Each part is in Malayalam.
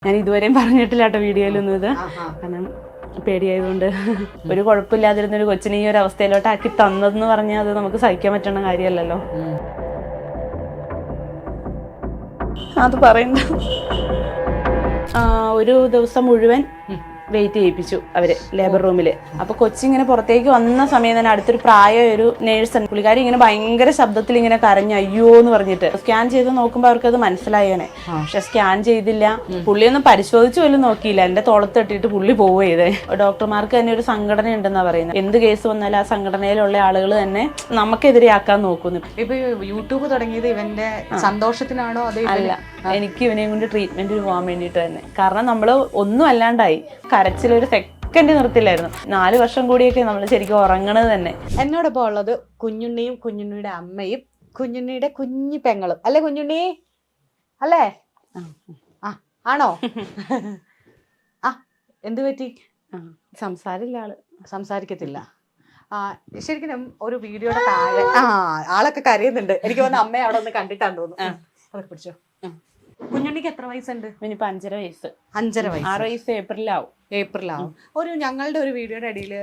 ഞാൻ ഇതുവരെയും പറഞ്ഞിട്ടില്ല കേട്ടോ വീഡിയോയിലൊന്നും ഇത്. കാരണം പേടിയായതുകൊണ്ട് ഒരു കുഴപ്പമില്ലാതിരുന്നൊരു കൊച്ചിനെ ഈ ഒരു അവസ്ഥയിലോട്ട് ആക്കി തന്നതെന്ന് പറഞ്ഞാൽ അത് നമുക്ക് സഹിക്കാൻ പറ്റുന്ന കാര്യമല്ലല്ലോ. അത് പറയണ്ട. ഒരു ദിവസം മുഴുവൻ വെയിറ്റ് ചെയ്യിപ്പിച്ചു അവര് ലേബർ റൂമില്. അപ്പൊ കൊച്ചിങ്ങനെ പുറത്തേക്ക് വന്ന സമയം തന്നെ അടുത്തൊരു പ്രായ ഒരു നേഴ്സ്, പുള്ളിക്കാരി ഇങ്ങനെ ഭയങ്കര ശബ്ദത്തിൽ ഇങ്ങനെ കരഞ്ഞു അയ്യോ എന്ന് പറഞ്ഞിട്ട്. സ്കാൻ ചെയ്ത് നോക്കുമ്പോ അവർക്കത് മനസ്സിലായേനെ. പക്ഷെ സ്കാൻ ചെയ്തില്ല, പുള്ളിയൊന്നും പരിശോധിച്ചു പോലും നോക്കിയില്ല. എന്റെ തോളത്ത് തട്ടിയിട്ട് പുള്ളി പോവുക ചെയ്തേ. ഡോക്ടർമാർക്ക് തന്നെ ഒരു സംഘടന ഉണ്ടെന്നാ പറയുന്നത്. എന്ത് കേസ് വന്നാലും ആ സംഘടനയിലുള്ള ആളുകൾ തന്നെ നമുക്കെതിരെയാക്കാൻ നോക്കുന്നു. ഇപ്പൊ യൂട്യൂബ് തുടങ്ങിയത് ഇവന്റെ സന്തോഷത്തിനാണോ? അല്ല, എനിക്ക് ഇവനെയും കൊണ്ട് ട്രീറ്റ്മെന്റിന് പോകാൻ വേണ്ടിയിട്ട് തന്നെ. കാരണം നമ്മള് ഒന്നും അല്ലാണ്ടായി. കരച്ചിലൊരു സെക്കൻഡ് നിർത്തില്ലായിരുന്നു. 4 വർഷം കൂടിയൊക്കെ നമ്മൾ ശരിക്കും ഉറങ്ങണത് തന്നെ. എന്നോടൊപ്പം ഉള്ളത് കുഞ്ഞുണ്ണിയും കുഞ്ഞുണ്ണിയുടെ അമ്മയും കുഞ്ഞുണ്ണിയുടെ കുഞ്ഞു പെങ്ങളും അല്ലേ? കുഞ്ഞുണ്ണി അല്ലേ? ആണോ? എന്ത് പറ്റി? സംസാരമില്ല, ആള് സംസാരിക്കത്തില്ല. ശരിക്കും ഒരു വീഡിയോയുടെ താഴെ ആളൊക്കെ കരയുന്നുണ്ട്. എനിക്ക് തോന്നുന്നു അമ്മയെ അവിടെ ഒന്ന് കണ്ടിട്ടാന്ന് തോന്നുന്നു. അതൊക്കെ പിടിച്ചോ. കുഞ്ഞുണ്ണിക്ക് എത്ര വയസ്സുണ്ട്? ഇനിയിപ്പോ 5.5 വയസ്സ്. 5.5 വയസ്സ്. 6 വയസ്സ് ഏപ്രിലാവും. ഞങ്ങളുടെ ഒരു വീഡിയോയുടെ അടിയിൽ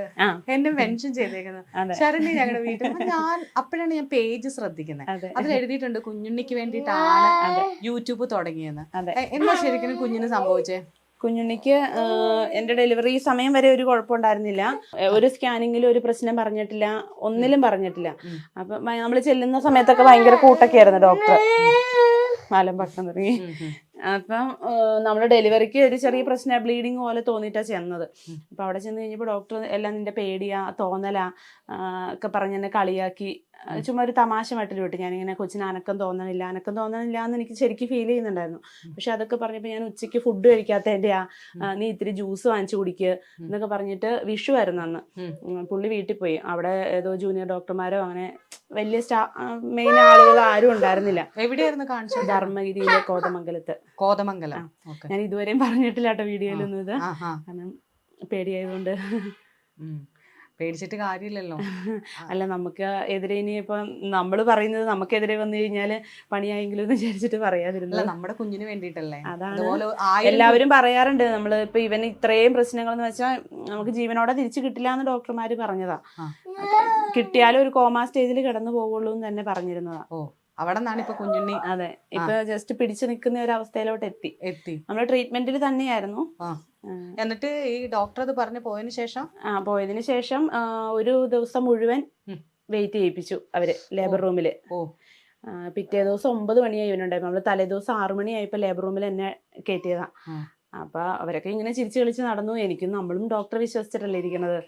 എന്നെ മെൻഷൻ ചെയ്തേക്കുന്നത് ശരണ്യ ഞങ്ങളുടെ വീട്ടിൽ. അപ്പോഴാണ് ഞാൻ പേജ് ശ്രദ്ധിക്കുന്നത്. അതിൽ എഴുതിയിട്ടുണ്ട് കുഞ്ഞുണ്ണിക്ക് വേണ്ടിയിട്ടാണ് യൂട്യൂബ് തുടങ്ങിയെന്ന്. എന്താ ശരിക്കും കുഞ്ഞിന് സംഭവിച്ചേ? കുഞ്ഞുണ്ണിക്ക് എൻ്റെ ഡെലിവറി സമയം വരെ ഒരു കുഴപ്പമുണ്ടായിരുന്നില്ല. ഒരു സ്കാനിങ്ങിലും ഒരു പ്രശ്നം പറഞ്ഞിട്ടില്ല, ഒന്നിലും പറഞ്ഞിട്ടില്ല. അപ്പൊ നമ്മൾ ചെല്ലുന്ന സമയത്തൊക്കെ ഭയങ്കര കൂട്ടൊക്കെ ആയിരുന്നു ഡോക്ടർ. മാലം പക്കം തുടങ്ങി. അപ്പം നമ്മുടെ ഡെലിവറിക്ക് ഒരു ചെറിയ പ്രശ്നം, ബ്ലീഡിങ് പോലെ തോന്നിയിട്ടാ ചെന്നത്. അപ്പൊ അവിടെ ചെന്ന് കഴിഞ്ഞപ്പോൾ ഡോക്ടർ എല്ലാം നിന്റെ പേടിയാ തോന്നലാ ഒക്കെ പറഞ്ഞ് എന്നെ കളിയാക്കി. ചുമ്മാ ഒരു തമാശമായിട്ട് വിട്ടു. ഞാനിങ്ങനെ കൊച്ചിന് അനക്കം തോന്നണില്ല എന്ന് എനിക്ക് ശരിക്കും ഫീൽ ചെയ്യുന്നുണ്ടായിരുന്നു. പക്ഷെ അതൊക്കെ പറഞ്ഞപ്പോൾ ഞാൻ ഉച്ചയ്ക്ക് ഫുഡ് കഴിക്കാത്തതിൻ്റെയാ, നീ ഇത്തിരി ജ്യൂസ് വാങ്ങിച്ചു കുടിക്കുക എന്നൊക്കെ പറഞ്ഞിട്ട്. വിഷു ആയിരുന്നു അന്ന്. പുള്ളി വീട്ടിൽ പോയി. അവിടെ ഏതോ ജൂനിയർ ഡോക്ടർമാരോ അങ്ങനെ വലിയ മെയിൻ ആളുകൾ ആരും ഉണ്ടായിരുന്നില്ല. എവിടെയായിരുന്നു കാണിച്ചത്? ധർമ്മഗിരിയിലെ കോതമംഗലത്ത്. ഞാൻ ഇതുവരെയും പറഞ്ഞിട്ടില്ല കേട്ടോ വീഡിയോയിലൊന്നും ഇത്. കാരണം പേടിയായതുകൊണ്ട്. പേടിച്ചിട്ട് കാര്യമില്ലല്ലോ. അല്ല, നമുക്ക് എതിരെ ഇനിയിപ്പൊ നമ്മള് പറയുന്നത് നമുക്കെതിരെ വന്നു കഴിഞ്ഞാല് പണിയായെങ്കിലും എന്ന് വിചാരിച്ചിട്ട് പറയാതിരുന്നില്ല. നമ്മുടെ കുഞ്ഞിന് വേണ്ടിട്ടല്ലേ. അതാണ് എല്ലാവരും പറയാറുണ്ട്. നമ്മള് ഇപ്പൊ ഇവന് ഇത്രയും പ്രശ്നങ്ങൾ എന്ന് വെച്ചാൽ നമുക്ക് ജീവനോടെ തിരിച്ചു കിട്ടില്ല എന്ന് ഡോക്ടർമാര് പറഞ്ഞതാ. കിട്ടിയാലും ഒരു കോമാ സ്റ്റേജിൽ കിടന്നു പോകുള്ളൂ എന്ന് തന്നെ പറഞ്ഞിരുന്നതാ. അവിടെ നിന്നാണ് ഇപ്പൊ കുഞ്ഞുണ്ണി. അതെ, ഇപ്പൊ ജസ്റ്റ് പിടിച്ചു നിൽക്കുന്ന ഒരു അവസ്ഥയിലോട്ട് എത്തി. നമ്മള് ട്രീറ്റ്മെന്റിൽ തന്നെയായിരുന്നു. എന്നിട്ട് ഈ ഡോക്ടർ അത് പറഞ്ഞു പോയതിനു ശേഷം ഒരു ദിവസം മുഴുവൻ വെയിറ്റ് ചെയ്യിപ്പിച്ചു അവര് ലേബർ റൂമില്. പിറ്റേ ദിവസം 9 മണിയായി ഇവനുണ്ടായിരുന്നു. നമ്മള് തലേദിവസം 6 മണിയായപ്പോ ലേബർ റൂമിൽ എന്നെ കയറ്റിയതാ. അപ്പൊ അവരൊക്കെ ഇങ്ങനെ ചിരിച്ചു കളിച്ച് നടന്നു. എനിക്കും നമ്മളും ഡോക്ടറെ വിശ്വസിച്ചിട്ടല്ലേ ഇരിക്കണത്.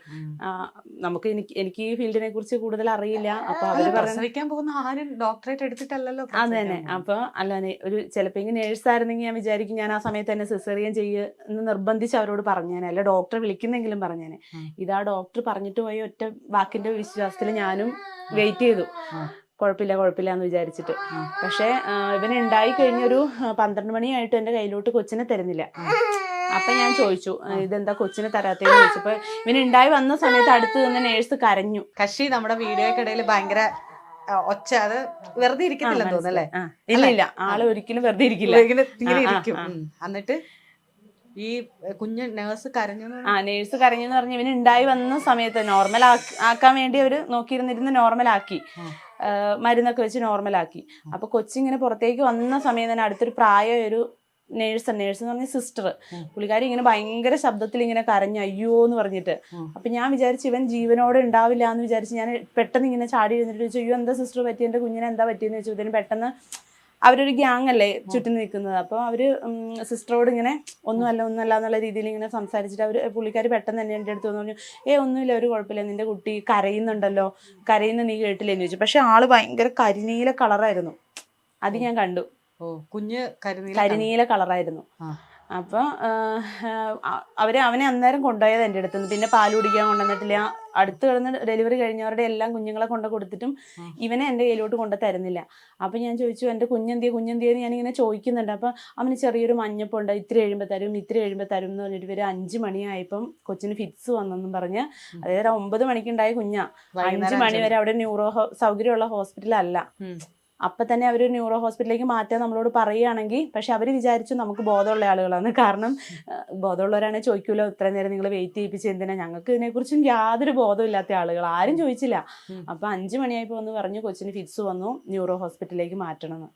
എനിക്ക് ഈ ഫീൽഡിനെ കുറിച്ച് കൂടുതൽ അറിയില്ല. അപ്പൊ അവര് പ്രസവിക്കാൻ പോകുന്ന ആരും ഡോക്ടറേറ്റ് എടുത്തിട്ടല്ലോ. അത് തന്നെ. അപ്പൊ അല്ലാതെ ഒരു ചിലപ്പോ നേഴ്സ് ആയിരുന്നെങ്കിൽ ഞാൻ വിചാരിക്കും ഞാൻ ആ സമയത്ത് തന്നെ സിസേറിയൻ എന്ന് നിർബന്ധിച്ച് അവരോട് പറഞ്ഞേനെ, അല്ല ഡോക്ടറെ വിളിക്കുന്നെങ്കിലും പറഞ്ഞേനെ. ഇതാ ഡോക്ടർ പറഞ്ഞിട്ട് പോയ ഒറ്റ വാക്കിന്റെ വിശ്വാസത്തിൽ ഞാനും വെയിറ്റ് ചെയ്തു. കുഴപ്പമില്ല എന്ന് വിചാരിച്ചിട്ട്. പക്ഷെ ഇവന് ഉണ്ടായി കഴിഞ്ഞൊരു 12 മണിയായിട്ട് എൻ്റെ കയ്യിലോട്ട് കൊച്ചിനെ തരുന്നില്ല. അപ്പൊ ഞാൻ ചോദിച്ചു ഇതെന്താ കൊച്ചിനെ തരാത്തേന്ന് ചോദിച്ചപ്പോ ഇവന് ഉണ്ടായി വന്ന സമയത്ത് അടുത്ത് നിന്ന് നേഴ്സ് കരഞ്ഞു. കക്ഷി നമ്മുടെ വീഡിയോക്കിടയിൽ ഭയങ്കര ഒച്ച, അത് വെറുതെ ഇരിക്കത്തില്ലെന്ന് തോന്നുന്നല്ലേ? ഇല്ല, ആള് ഒരിക്കലും വെറുതെ ഇരിക്കില്ല. എന്നിട്ട് ഈ കുഞ്ഞ് നേഴ്സ് കരഞ്ഞു എന്ന് പറഞ്ഞ് ഇവന് ഉണ്ടായി വന്ന സമയത്ത് നോർമൽ ആക്കാൻ വേണ്ടി അവര് നോക്കിയിരുന്നിരുന്ന് നോർമലാക്കി, മരുന്നൊക്കെ വെച്ച് നോർമലാക്കി. അപ്പൊ കൊച്ചിങ്ങനെ പുറത്തേക്ക് വന്ന സമയം തന്നെ അടുത്തൊരു പ്രായ ഒരു നേഴ്സ് എന്ന് പറഞ്ഞ സിസ്റ്റർ, പുള്ളിക്കാരി ഇങ്ങനെ ഭയങ്കര ശബ്ദത്തിൽ ഇങ്ങനെ കരഞ്ഞു അയ്യോ എന്ന് പറഞ്ഞിട്ട്. അപ്പൊ ഞാൻ വിചാരിച്ചു ഇവൻ ജീവനോടെ ഉണ്ടാവില്ല എന്ന് വിചാരിച്ച് ഞാൻ പെട്ടെന്ന് ഇങ്ങനെ ചാടി എഴുന്നിട്ട് ചോദിച്ചു അയ്യോ എന്താ സിസ്റ്റർ പറ്റി, എന്റെ കുഞ്ഞിനെ എന്താ പറ്റിയെന്ന് ചോദിച്ചു. ഇതിന് പെട്ടെന്ന് അവരൊരു ഗ്യാങ് അല്ലേ ചുറ്റും നിൽക്കുന്നത്. അപ്പോൾ അവര് സിസ്റ്ററോട് ഇങ്ങനെ ഒന്നുമല്ല എന്നുള്ള രീതിയിൽ ഇങ്ങനെ സംസാരിച്ചിട്ട് പുള്ളിക്കാർ പെട്ടെന്ന് തന്നെ എൻ്റെ അടുത്ത് വന്ന് പറഞ്ഞു ഒന്നുമില്ല, ഒരു കുഴപ്പമില്ല, നിന്റെ കുട്ടി കരയുന്നുണ്ടല്ലോ, കരയുന്ന നീ കേട്ടില്ലേന്ന് ചോദിച്ചു. പക്ഷെ ആള് ഭയങ്കര കരിനീല കളറായിരുന്നു. അത് ഞാൻ കണ്ടു. കുഞ്ഞ് കരിനീല കളറായിരുന്നു. അപ്പൊ അവനെ അന്നേരം കൊണ്ടുപോയത് എൻ്റെ അടുത്ത് നിന്ന്. പിന്നെ പാല് കുടിക്കാൻ കൊണ്ടുവന്നിട്ടില്ല. അടുത്ത് കിടന്ന് ഡെലിവറി കഴിഞ്ഞവരുടെ എല്ലാം കുഞ്ഞുങ്ങളെ കൊണ്ട് കൊടുത്തിട്ടും ഇവനെ എൻ്റെ കയ്യിലോട്ട് കൊണ്ട് തരുന്നില്ല. അപ്പൊ ഞാൻ ചോദിച്ചു എൻ്റെ കുഞ്ഞെന്തിയെന്ന് ഞാനിങ്ങനെ ചോദിക്കുന്നുണ്ട്. അപ്പൊ അവന് ചെറിയൊരു മഞ്ഞപ്പുണ്ട്, ഇത്തിരി എഴുമ്പോ തരും എന്ന് പറഞ്ഞിട്ട് ഇവര് 5 മണിയായപ്പം കൊച്ചിന് ഫിറ്റ്സ് വന്നെന്നും പറഞ്ഞ്, അതായത് 9 മണിക്കുണ്ടായ കുഞ്ഞാ 5 മണി വരെ അവിടെ ന്യൂറോ സൗകര്യമുള്ള ഹോസ്പിറ്റലല്ല. അപ്പം തന്നെ അവർ ന്യൂറോ ഹോസ്പിറ്റലിലേക്ക് മാറ്റാൻ നമ്മളോട് പറയുകയാണെങ്കിൽ, പക്ഷെ അവർ വിചാരിച്ചു നമുക്ക് ബോധമുള്ള ആളുകളാണ്. കാരണം ബോധമുള്ളവരാണെങ്കിൽ ചോദിക്കൂലോ ഇത്രയും നേരം നിങ്ങൾ വെയിറ്റ് ചെയ്യിപ്പിച്ച് എന്തിനാ, ഞങ്ങൾക്ക് ഇതിനെക്കുറിച്ചും യാതൊരു ബോധമില്ലാത്ത ആളുകൾ, ആരും ചോദിച്ചില്ല. അപ്പം 5 മണിയായപ്പോൾ വന്ന് പറഞ്ഞു കൊച്ചിന് ഫിറ്റ്സ് വന്നു, ന്യൂറോ ഹോസ്പിറ്റലിലേക്ക് മാറ്റണമെന്ന്.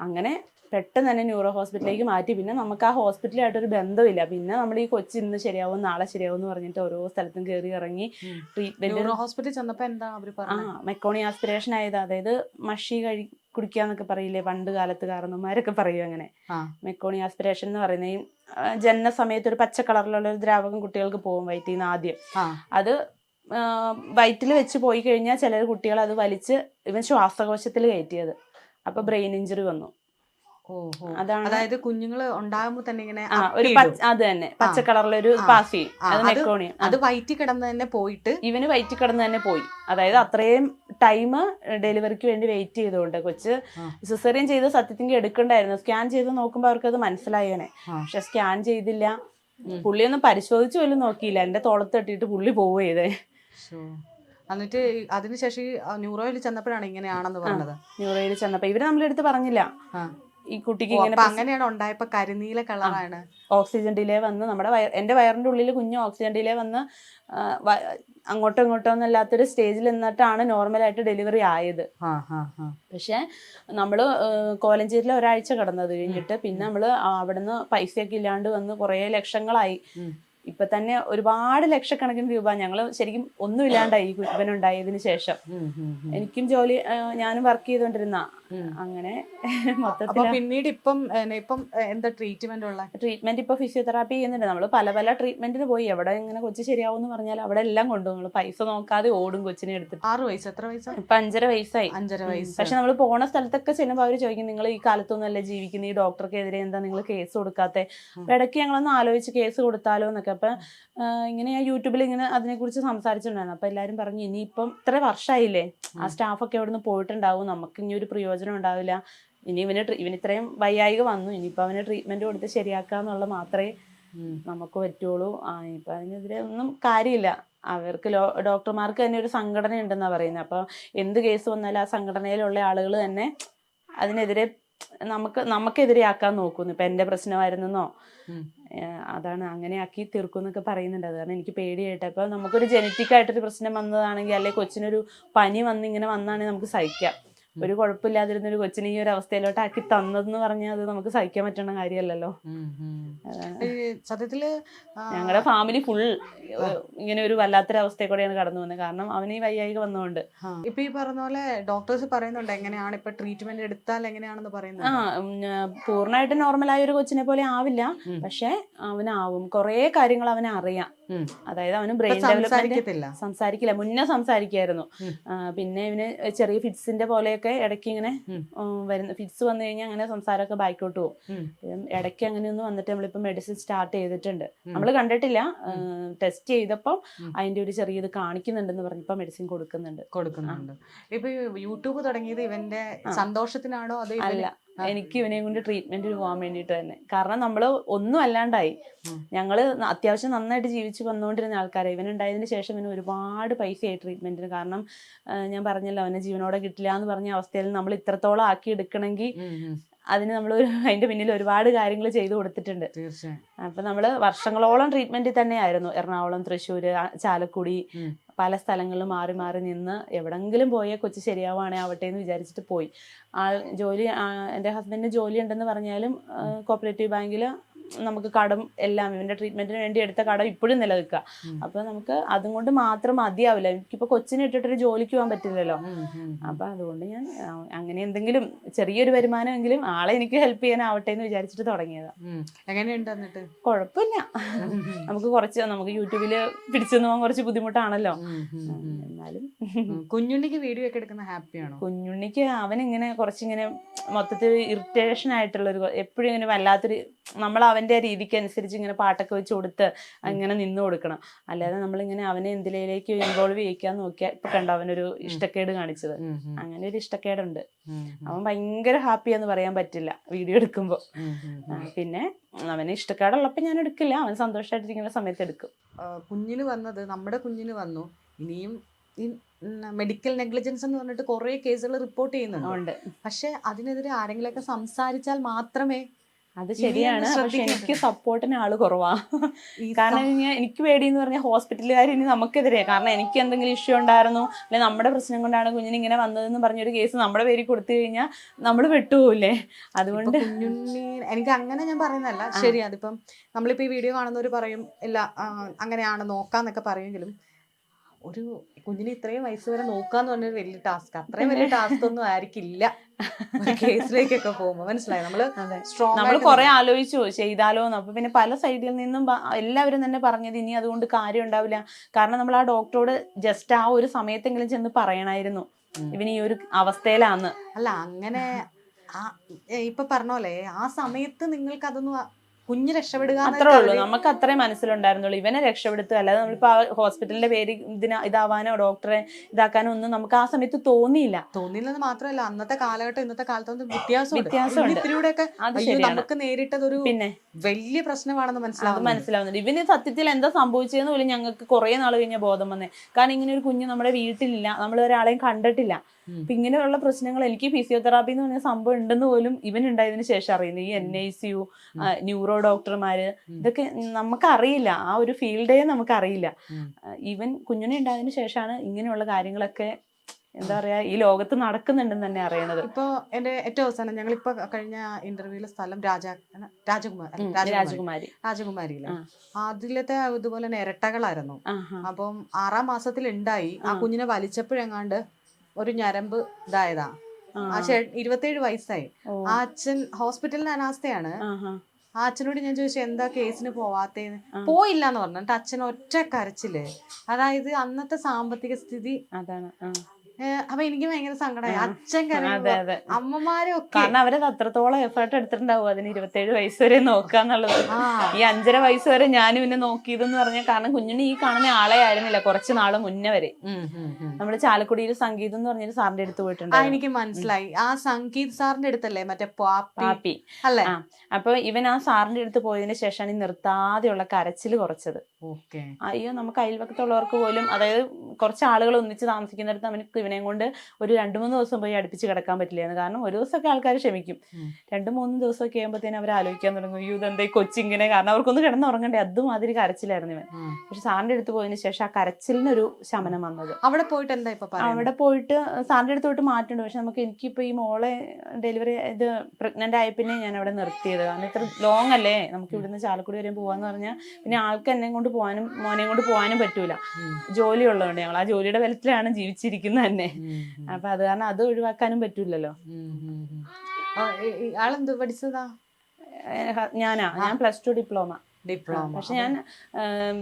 അങ്ങനെ പെട്ടെന്ന് തന്നെ ന്യൂറോ ഹോസ്പിറ്റലിലേക്ക് മാറ്റി. പിന്നെ നമുക്ക് ആ ഹോസ്പിറ്റലായിട്ടൊരു ബന്ധമില്ല. പിന്നെ നമ്മൾ ഈ കൊച്ചി ഇന്ന് ശരിയാവും നാളെ ശരിയാവും എന്ന് പറഞ്ഞിട്ട് ഓരോ സ്ഥലത്തും കയറി ഇറങ്ങി ട്രീറ്റ്മെന്റ്. ഹോസ്പിറ്റലിൽ ചെന്നപ്പോ എന്താ അവര് പറഞ്ഞത്? മെക്കോണി ആസ്പിറേഷൻ ആയത്, അതായത് മഷി കുടിക്കാന്നൊക്കെ പറയില്ലേ പണ്ട് കാലത്ത് കാരണന്മാരൊക്കെ പറയും അങ്ങനെ. മെക്കോണി ആസ്പിറേഷൻ എന്ന് പറയുന്ന ഈ ജനന സമയത്ത് ഒരു പച്ച കളറിലുള്ള ഒരു ദ്രാവകം കുട്ടികൾക്ക് പോകും വയറ്റിൽ നിന്ന് ആദ്യം. അത് വയറ്റിൽ വെച്ച് പോയി കഴിഞ്ഞാൽ ചില കുട്ടികൾ അത് വലിച്ച് ഇവൻ ശ്വാസകോശത്തിൽ കയറ്റിയത്. അപ്പൊ ബ്രെയിൻ ഇഞ്ചുറി വന്നു. അതാണ്, അതായത് കുഞ്ഞുങ്ങൾ ഉണ്ടാകുമ്പോ തന്നെ ഇങ്ങനെ അത് തന്നെ പച്ച കളറിലൊരു പാസ് ചെയ്യും. അത് മെക്കോണിയം. അത് വയറ്റിൽ കിടന്ന് തന്നെ പോയിട്ട് ഇവന് വയറ്റിൽ കിടന്ന് തന്നെ പോയി. അതായത് അത്രയും ടൈം ഡെലിവറിക്ക് വേണ്ടി വെയിറ്റ് ചെയ്തുകൊണ്ട് കൊച്ച് സിസേറിയൻ ചെയ്ത് സത്യത്തിൽ എടുക്കണ്ടായിരുന്നു. സ്കാൻ ചെയ്ത് നോക്കുമ്പോൾ അവർക്കത് മനസ്സിലായേനെ. പക്ഷെ സ്കാൻ ചെയ്തില്ല. പുള്ളിയൊന്നും പരിശോധിച്ചു പോലും നോക്കിയില്ല. എന്റെ തോളത്ത് തട്ടിയിട്ട് പുള്ളി പോവുക ചെയ്തേ. എന്നിട്ട് അതിനുശേഷം ന്യൂറോയിൽ ചെന്നപ്പോഴാണ് ഇങ്ങനെയാണെന്ന് പറഞ്ഞത്. ന്യൂറോയിൽ ചെന്നപ്പോ ഇവര് നമ്മളെടുത്ത് പറഞ്ഞില്ല ഈ കുട്ടിക്ക് ഇങ്ങനെ. അങ്ങനെയാണ് ഉണ്ടായപ്പോ കരിനീല കളറാണ്. ഓക്സിജൻ ഡിലേ വന്ന് നമ്മുടെ എന്റെ വയറിന്റെ ഉള്ളിൽ കുഞ്ഞ് ഓക്സിജൻ ഡിലേ വന്ന് അങ്ങോട്ടോ ഇങ്ങോട്ടോ എന്നല്ലാത്തൊരു സ്റ്റേജിൽ നിന്നിട്ടാണ് നോർമലായിട്ട് ഡെലിവറി ആയത്. പക്ഷെ നമ്മള് കോലഞ്ചേരിയിൽ ഒരാഴ്ച കിടന്നത് കഴിഞ്ഞിട്ട് പിന്നെ നമ്മള് അവിടുന്ന് പൈസയൊക്കെ ഇല്ലാണ്ട് വന്ന് കുറേ ലക്ഷങ്ങളായി. ഇപ്പൊ തന്നെ ഒരുപാട് ലക്ഷക്കണക്കിന് രൂപ ഞങ്ങള് ശരിക്കും ഒന്നും ഇല്ലാണ്ടായി ഇവനുണ്ടായതിനു ശേഷം. എനിക്കും ജോലി, ഞാനും വർക്ക് ചെയ്തോണ്ടിരുന്ന. അങ്ങനെ മൊത്തത്തിൽ പിന്നീട് ഇപ്പം എന്താ ട്രീറ്റ്മെന്റ് ഉള്ള? ട്രീറ്റ്മെന്റ് ഇപ്പൊ ഫിസിയോതെറാപ്പി ചെയ്യുന്നുണ്ട്. നമ്മള് പല പല ട്രീറ്റ്മെന്റിന് പോയി. എവിടെ ഇങ്ങനെ കൊച്ചു ശരിയാവും എന്ന് പറഞ്ഞാൽ അവിടെ എല്ലാം കൊണ്ടുപോകും. നമ്മള് പൈസ നോക്കാതെ ഓടും കൊച്ചിനെ എടുത്തിട്ട്. 6 വയസ്സ്? എത്ര വയസ്സ്? ഇപ്പൊ 5.5 വയസ്സായി. 5.5 വയസ്സ്. പക്ഷെ നമ്മൾ പോണ സ്ഥലത്തൊക്കെ ചെല്ലുമ്പോൾ അവര് ചോദിക്കും നിങ്ങൾ ഈ കാലത്തൊന്നും അല്ലേ ജീവിക്കുന്ന, ഈ ഡോക്ടർക്കെതിരെ എന്താ നിങ്ങൾ കേസ് കൊടുക്കാത്തെ? ഇടയ്ക്ക് ഞങ്ങളൊന്ന് ആലോചിച്ച് കേസ് കൊടുത്താലോ എന്നൊക്കെ. അപ്പൊ ഇങ്ങനെ ഞാൻ യൂട്യൂബിൽ ഇങ്ങനെ അതിനെക്കുറിച്ച് സംസാരിച്ചിട്ടുണ്ടായിരുന്നു. അപ്പൊ എല്ലാരും പറഞ്ഞു ഇനിയിപ്പം ഇത്ര വർഷമായില്ലേ, ആ സ്റ്റാഫൊക്കെ അവിടെ നിന്ന് പോയിട്ടുണ്ടാവും, നമുക്ക് ഇനി ഒരു പ്രയോജനം ഉണ്ടാവില്ല. ഇനി ഇവന് ഇത്രയും വയ്യായിക വന്നു, ഇനിയിപ്പോൾ അവന് ട്രീറ്റ്മെന്റ് കൊടുത്ത് ശരിയാക്കാന്നുള്ള മാത്രമേ നമുക്ക് പറ്റുള്ളൂ. ഇപ്പൊ അതിനെതിരെ ഒന്നും കാര്യമില്ല. അവർക്ക് ഡോക്ടർമാർക്ക് തന്നെ ഒരു സംഘടന ഉണ്ടെന്നാ പറയുന്നത്. അപ്പൊ എന്ത് കേസ് വന്നാലും ആ സംഘടനയിലുള്ള ആളുകൾ തന്നെ അതിനെതിരെ നമുക്കെതിരെയാക്കാൻ നോക്കുന്നു. ഇപ്പൊ എന്റെ പ്രശ്നമായിരുന്നോ അതാണ് അങ്ങനെ ആക്കി തീർക്കും എന്നൊക്കെ പറയുന്നുണ്ട്. അത് കാരണം എനിക്ക് പേടിയായിട്ട്. അപ്പൊ നമുക്കൊരു ജനറ്റിക് ആയിട്ടൊരു പ്രശ്നം വന്നതാണെങ്കിൽ, അല്ലെ കൊച്ചിനൊരു പനി ഇങ്ങനെ വന്നാണെങ്കിൽ നമുക്ക് സഹിക്കാം. ഒരു കുഴപ്പമില്ലാതിരുന്നൊരു കൊച്ചിനെ ഈ ഒരു അവസ്ഥയിലോട്ട് ആക്കി തന്നതെന്ന് പറഞ്ഞാൽ അത് നമുക്ക് സഹിക്കാൻ പറ്റുന്ന കാര്യമല്ലല്ലോ. സത്യത്തില് ഞങ്ങളുടെ ഫാമിലി ഫുൾ ഇങ്ങനെ ഒരു വല്ലാത്തൊരവസ്ഥയിൽ കൂടെയാണ് കടന്നു വന്നത്. കാരണം അവന് ഈ വയ്യായിക വന്നുകൊണ്ട്. ഇപ്പൊ ഈ പറഞ്ഞ പോലെ ഡോക്ടേഴ്സ് പറയുന്നുണ്ട് എങ്ങനെയാണ് ഇപ്പൊ ട്രീറ്റ്മെന്റ് എടുത്താൽ എങ്ങനെയാണെന്ന് പറയുന്നത്. പൂർണ്ണമായിട്ട് നോർമലായ ഒരു കൊച്ചിനെ പോലെ ആവില്ല, പക്ഷെ അവനാവും. കുറെ കാര്യങ്ങൾ അവനെ അറിയാം. അതായത് അവന് ബ്രെയിൻ ഡെവലപ്മെന്റ് സംസാരിക്കില്ല. മുന്നേ സംസാരിക്കായിരുന്നു. പിന്നെ ഇവന് ചെറിയ ഫിറ്റ്സിന്റെ പോലെയൊക്കെ ഇടയ്ക്ക് ഇങ്ങനെ വരുന്ന ഫിറ്റ്സ് വന്നു കഴിഞ്ഞാൽ അങ്ങനെ സംസാരമൊക്കെ ബാക്കോട്ട് പോകും. ഇടയ്ക്ക് അങ്ങനെയൊന്നും വന്നിട്ട് നമ്മളിപ്പോ മെഡിസിൻ സ്റ്റാർട്ട് ചെയ്തിട്ടുണ്ട്. നമ്മൾ കണ്ടിട്ടില്ല, ടെസ്റ്റ് ചെയ്തപ്പോൾ അതിന്റെ ഒരു ചെറിയ ഇത് കാണിക്കുന്നുണ്ടെന്ന് പറഞ്ഞപ്പോ മെഡിസിൻ കൊടുക്കുന്നുണ്ട്. ഇപ്പൊ യൂട്യൂബ് തുടങ്ങിയത് ഇവന്റെ സന്തോഷത്തിനാണോ? അത് അല്ല, എനിക്ക് ഇവനെയും കൊണ്ട് ട്രീറ്റ്മെന്റിന് പോകാൻ വേണ്ടിയിട്ട് തന്നെ. കാരണം നമ്മള് ഒന്നും അല്ലാണ്ടായി. ഞങ്ങള് അത്യാവശ്യം നന്നായിട്ട് ജീവിച്ചു വന്നുകൊണ്ടിരുന്ന ആൾക്കാരെ. ഇവനുണ്ടായതിനു ശേഷം ഇവന് ഒരുപാട് പൈസയായി ട്രീറ്റ്മെന്റിന്. കാരണം ഞാൻ പറഞ്ഞല്ലോ അവനെ ജീവനോടെ കിട്ടില്ല എന്ന് പറഞ്ഞ അവസ്ഥയിൽ നമ്മൾ ഇത്രത്തോളം ആക്കി എടുക്കണമെങ്കിൽ അതിന് നമ്മൾ അതിന്റെ പിന്നിൽ ഒരുപാട് കാര്യങ്ങൾ ചെയ്തു കൊടുത്തിട്ടുണ്ട്. അപ്പൊ നമ്മള് വർഷങ്ങളോളം ട്രീറ്റ്മെന്റിൽ തന്നെയായിരുന്നു. എറണാകുളം, തൃശ്ശൂര്, ചാലക്കുടി പല സ്ഥലങ്ങളിലും മാറി മാറി നിന്ന് എവിടെങ്കിലും പോയ കൊച്ചു ശരിയാവുകയാണെ ആവട്ടെ എന്ന് വിചാരിച്ചിട്ട് പോയി. ജോലി എൻ്റെ ഹസ്ബൻഡിന് ജോലി ഉണ്ടെന്ന് പറഞ്ഞാലും കോപ്പറേറ്റീവ് ബാങ്കിൽ നമുക്ക് കടം എല്ലാം ഇവന്റെ ട്രീറ്റ്മെന്റിന് വേണ്ടി എടുത്ത കടം ഇപ്പോഴും നിലനിൽക്കുക. അപ്പൊ നമുക്ക് അതും കൊണ്ട് മാത്രം മതിയാവില്ല. എനിക്കിപ്പോ കൊച്ചിനെ ഇട്ടിട്ടൊരു ജോലിക്ക് പോകാൻ പറ്റില്ലല്ലോ. അപ്പൊ അതുകൊണ്ട് ഞാൻ അങ്ങനെ എന്തെങ്കിലും ചെറിയൊരു വരുമാനമെങ്കിലും ആളെ എനിക്ക് ഹെൽപ്പ് ചെയ്യാനാവട്ടെ എന്ന് വിചാരിച്ചിട്ട് തുടങ്ങിയതാ. എങ്ങനെയുണ്ട് എന്നിട്ട്? കുഴപ്പമില്ല. നമുക്ക് യൂട്യൂബില് പിടിച്ചു പോകാൻ കുറച്ച് ബുദ്ധിമുട്ടാണല്ലോ. എന്നാലും കുഞ്ഞുണ്ണിക്ക് വീഡിയോ ഒക്കെ എടുക്കുന്ന ഹാപ്പിയാണോ? കുഞ്ഞുണ്ണിക്ക് അവനിങ്ങനെ കുറച്ചിങ്ങനെ മൊത്തത്തിൽ ഇറിറ്റേഷൻ ആയിട്ടുള്ളൊരു, എപ്പോഴും ഇങ്ങനെ വല്ലാത്തൊരു, നമ്മൾ അവന്റെ രീതിക്ക് അനുസരിച്ച് ഇങ്ങനെ പാട്ടൊക്കെ വെച്ച് കൊടുത്ത് അങ്ങനെ നിന്ന് കൊടുക്കണം. അല്ലാതെ നമ്മളിങ്ങനെ അവനെ എന്തിലേക്ക് ഇൻവോൾവ് ചെയ്യിക്കാൻ നോക്കിയാൽ ഇപ്പൊ കണ്ടോ അവനൊരു ഇഷ്ടക്കേട് കാണിച്ചത്. അങ്ങനെ ഒരു ഇഷ്ടക്കേടുണ്ട്. അവൻ ഭയങ്കര ഹാപ്പിയാന്ന് പറയാൻ പറ്റില്ല വീഡിയോ എടുക്കുമ്പോ. പിന്നെ അവന് ഇഷ്ടക്കേടുള്ളപ്പോ ഞാൻ എടുക്കില്ല. അവൻ സന്തോഷമായിട്ടിരിക്കുന്ന സമയത്ത് എടുക്കും. കുഞ്ഞിന് വന്നത് നമ്മുടെ കുഞ്ഞിന് വന്നു. ഇനിയും മെഡിക്കൽ നെഗ്ലിജൻസ് എന്ന് പറഞ്ഞിട്ട് കുറെ കേസുകൾ റിപ്പോർട്ട് ചെയ്യുന്നുണ്ട്. പക്ഷെ അതിനെതിരെ ആരെങ്കിലുമൊക്കെ സംസാരിച്ചാൽ മാത്രമേ. അത് ശരിയാണ്. പക്ഷെ എനിക്ക് സപ്പോർട്ടിന് ആള് കുറവാ. കാരണം എനിക്ക് പേടിയെന്ന് പറഞ്ഞാൽ ഹോസ്പിറ്റലുകാർ ഇനി നമുക്കെതിരെ, കാരണം എനിക്ക് എന്തെങ്കിലും ഇഷ്യൂ ഉണ്ടായിരുന്നു അല്ലെ നമ്മുടെ പ്രശ്നം കൊണ്ടാണ് കുഞ്ഞിന് ഇങ്ങനെ വന്നതെന്ന് പറഞ്ഞൊരു കേസ് നമ്മുടെ പേരിൽ കൊടുത്തു കഴിഞ്ഞാൽ നമ്മൾ വിട്ടുപോകില്ലേ. അതുകൊണ്ട് കുഞ്ഞുണ്ണി എനിക്ക് അങ്ങനെ ഞാൻ പറയുന്നതല്ല, ശരി. അതിപ്പം നമ്മളിപ്പോ ഈ വീഡിയോ കാണുന്നവർ പറയും ഇല്ല അങ്ങനെയാണ് നോക്കാന്നൊക്കെ പറയുമെങ്കിലും ഒരു കുഞ്ഞിനെ ഇത്രയും വയസ്സ് വരെ നോക്കാന്ന് പറഞ്ഞൊരു വലിയ ടാസ്ക്, അത്രയും വലിയ ടാസ്ക് ഒന്നും ആയിരിക്കില്ല കേസിലേക്കൊക്കെ പോകുമ്പോ. മനസ്സിലായി? നമ്മൾ കുറെ ആലോചിച്ചു ചെയ്താലോന്ന്. അപ്പൊ പിന്നെ പല സൈഡിൽ നിന്നും എല്ലാവരും തന്നെ പറഞ്ഞത് ഇനി അതുകൊണ്ട് കാര്യം ഉണ്ടാവില്ല. കാരണം നമ്മൾ ആ ഡോക്ടറോട് ജസ്റ്റ് ആ ഒരു സമയത്തെങ്കിലും ചെന്ന് പറയണായിരുന്നു ഇവന് ഈ ഒരു അവസ്ഥയിലാന്ന്. അല്ല അങ്ങനെ ഇപ്പൊ പറഞ്ഞോലെ ആ സമയത്ത് നിങ്ങൾക്ക് അതൊന്നും കുഞ്ഞ് രക്ഷപ്പെടുക അത്രേ ഉള്ളൂ. നമുക്ക് അത്രേ മനസ്സിലുണ്ടായിരുന്നുള്ളൂ, ഇവനെ രക്ഷപ്പെടുത്തുക. അല്ലാതെ നമ്മളിപ്പോ ഹോസ്പിറ്റലിന്റെ പേര് ഇതാവാനോ ഡോക്ടറെ ഇതാക്കാനോ ഒന്നും നമുക്ക് ആ സമയത്ത് തോന്നിയില്ലെന്ന് മാത്രമല്ല, അന്നത്തെ കാലഘട്ടം ഇന്നത്തെ കാലത്തൊന്നും വ്യത്യാസമുണ്ട്. നമുക്ക് നേരിട്ടതൊരു പിന്നെ വലിയ പ്രശ്നമാണെന്ന് മനസ്സിലാവുന്നുണ്ട്. ഇവന് സത്യത്തിൽ എന്താ സംഭവിച്ചതെന്ന് പോലും ഞങ്ങൾക്ക് കുറെ നാൾ കഴിഞ്ഞ ബോധം വന്നേ. കാരണം ഇങ്ങനെ ഒരു കുഞ്ഞ് നമ്മുടെ വീട്ടിലില്ല, നമ്മൾ ഒരാളെയും കണ്ടിട്ടില്ല. അപ്പൊ ഇങ്ങനെയുള്ള പ്രശ്നങ്ങൾ എനിക്ക് ഫിസിയോതെറാപ്പി എന്ന് പറഞ്ഞ സംഭവം ഉണ്ടെന്ന് പോലും ഇവൻ ഉണ്ടായതിനു ശേഷം അറിയുന്നത്. ഈ NICU, ന്യൂറോ ഡോക്ടർമാര്, ഇതൊക്കെ നമുക്കറിയില്ല. ആ ഒരു ഫീൽഡേ നമുക്കറിയില്ല. ഈവൻ കുഞ്ഞിനെ ഉണ്ടായതിനു ശേഷമാണ് ഇങ്ങനെയുള്ള കാര്യങ്ങളൊക്കെ എന്താ പറയാ ഈ ലോകത്ത് നടക്കുന്നുണ്ടെന്ന് തന്നെ അറിയണത്. ഇപ്പൊ എന്റെ ഏറ്റവും അവസാനം ഞങ്ങളിപ്പോ കഴിഞ്ഞ ഇന്റർവ്യൂവിലെ സ്ഥലം രാജകുമാരിയിലെ അതിലത്തെ ഇതുപോലെ തന്നെ ഇരട്ടകളായിരുന്നു. അപ്പം 6ാം മാസത്തിൽ ഉണ്ടായി. ആ കുഞ്ഞിനെ വലിച്ചപ്പോഴെങ്ങാണ്ട് ഒരു ഞരമ്പ് ഇതായതാ. ആ 27 വയസ്സായി. ആ അച്ഛൻ ഹോസ്പിറ്റലിന് അനാസ്ഥയാണ്. ആ അച്ഛനോട് ഞാൻ ചോദിച്ചു എന്താ കേസിന് പോവാത്തേന്ന്. പോയില്ല എന്ന് പറഞ്ഞു. എന്നിട്ട് അച്ഛൻ ഒറ്റ കരച്ചില്. അതായത് അന്നത്തെ സാമ്പത്തിക സ്ഥിതി അതാണ്. അപ്പൊ എനിക്ക് ഭയങ്കര സങ്കടമായി. അച്ഛൻ കരയുമ്പോ അമ്മമാരും ഒക്കെ, കാരണം അവരത് അത്രത്തോളം എഫേർട്ട് എടുത്തിട്ടുണ്ടാവും അതിന് 27 വയസ്സ് വരെ നോക്കാന്നുള്ളത്. ഈ 5.5 വയസ്സ് വരെ ഞാനും പിന്നെ നോക്കിയതെന്ന് പറഞ്ഞാൽ, കാരണം കുഞ്ഞിന് ഈ കാണുന്ന ആളെ ആയിരുന്നില്ല കുറച്ച് നാള് മുന്നേ വരെ. നമ്മള് ചാലക്കുടിയിൽ സംഗീതം എന്ന് പറഞ്ഞൊരു സാറിന്റെ അടുത്ത് പോയിട്ടുണ്ട്. എനിക്ക് മനസ്സിലായി. ആ സംഗീത് സാറിന്റെ അടുത്തല്ലേ മറ്റേ പാപ്പി അല്ലേ? അപ്പൊ ഇവൻ ആ സാറിന്റെ അടുത്ത് പോയതിനു ശേഷമാണ് ഈ നിർത്താതെയുള്ള കരച്ചില് കുറച്ചത്. അയ്യോ, നമുക്ക് അയൽവക്കത്തുള്ളവർക്ക് പോലും, അതായത് കുറച്ച് ആളുകൾ ഒന്നിച്ച് താമസിക്കുന്നിടത്ത് അവനക്ക് ഇവനെയും കൊണ്ട് ഒരു 2-3 ദിവസം പോയി അടുപ്പിച്ച് കിടക്കാൻ പറ്റില്ലായിരുന്നു. കാരണം ഒരു ദിവസമൊക്കെ ആൾക്കാർ ക്ഷമിക്കും, 2-3 ദിവസമൊക്കെ ആകുമ്പോഴത്തേനും അവർ ആലോചിക്കാൻ തുടങ്ങും, അയ്യോ ഇതെന്താ കൊച്ചിങ്ങനെ. കാരണം അവർക്കൊന്ന് കിടന്നുറങ്ങണ്ടേ, അതുമാതിരി കരച്ചിലായിരുന്നു ഇവൻ. പക്ഷെ സാറിന്റെ അടുത്ത് പോയതിനു ശേഷം ആ കരച്ചിലിനൊരു ശമനം വന്നത്. അവിടെ പോയിട്ട് എന്താ ഇപ്പൊ? അവിടെ പോയിട്ട് സാറിന്റെ അടുത്ത് പോയിട്ട് മാറ്റുണ്ട്. പക്ഷെ എനിക്കിപ്പോ ഈ മോളെ ഡെലിവറി പ്രഗ്നന്റ് ആയ പിന്നെ ഞാൻ അവിടെ നിർത്തിയത്. കാരണം ഇത്ര ലോങ് അല്ലേ, നമുക്ക് ഇവിടുന്ന് ചാലക്കുടി വരെയും പോവാന്ന് പറഞ്ഞാൽ പിന്നെ ആൾക്ക് എന്നെ കൊണ്ട് പോകാനും മോനെയും കൊണ്ട് പോകാനും പറ്റൂല. ജോലി ഉള്ളതുകൊണ്ട് ഞങ്ങൾ ആ ജോലിയുടെ ബലത്തിലാണ് ജീവിച്ചിരിക്കുന്നത് തന്നെ. അപ്പൊ അത് കാരണം അത് ഒഴിവാക്കാനും പറ്റൂലല്ലോ. ആളെന്ത് പഠിച്ചതാ? ഞാൻ +2 ഡിപ്ലോമ. പക്ഷെ ഞാൻ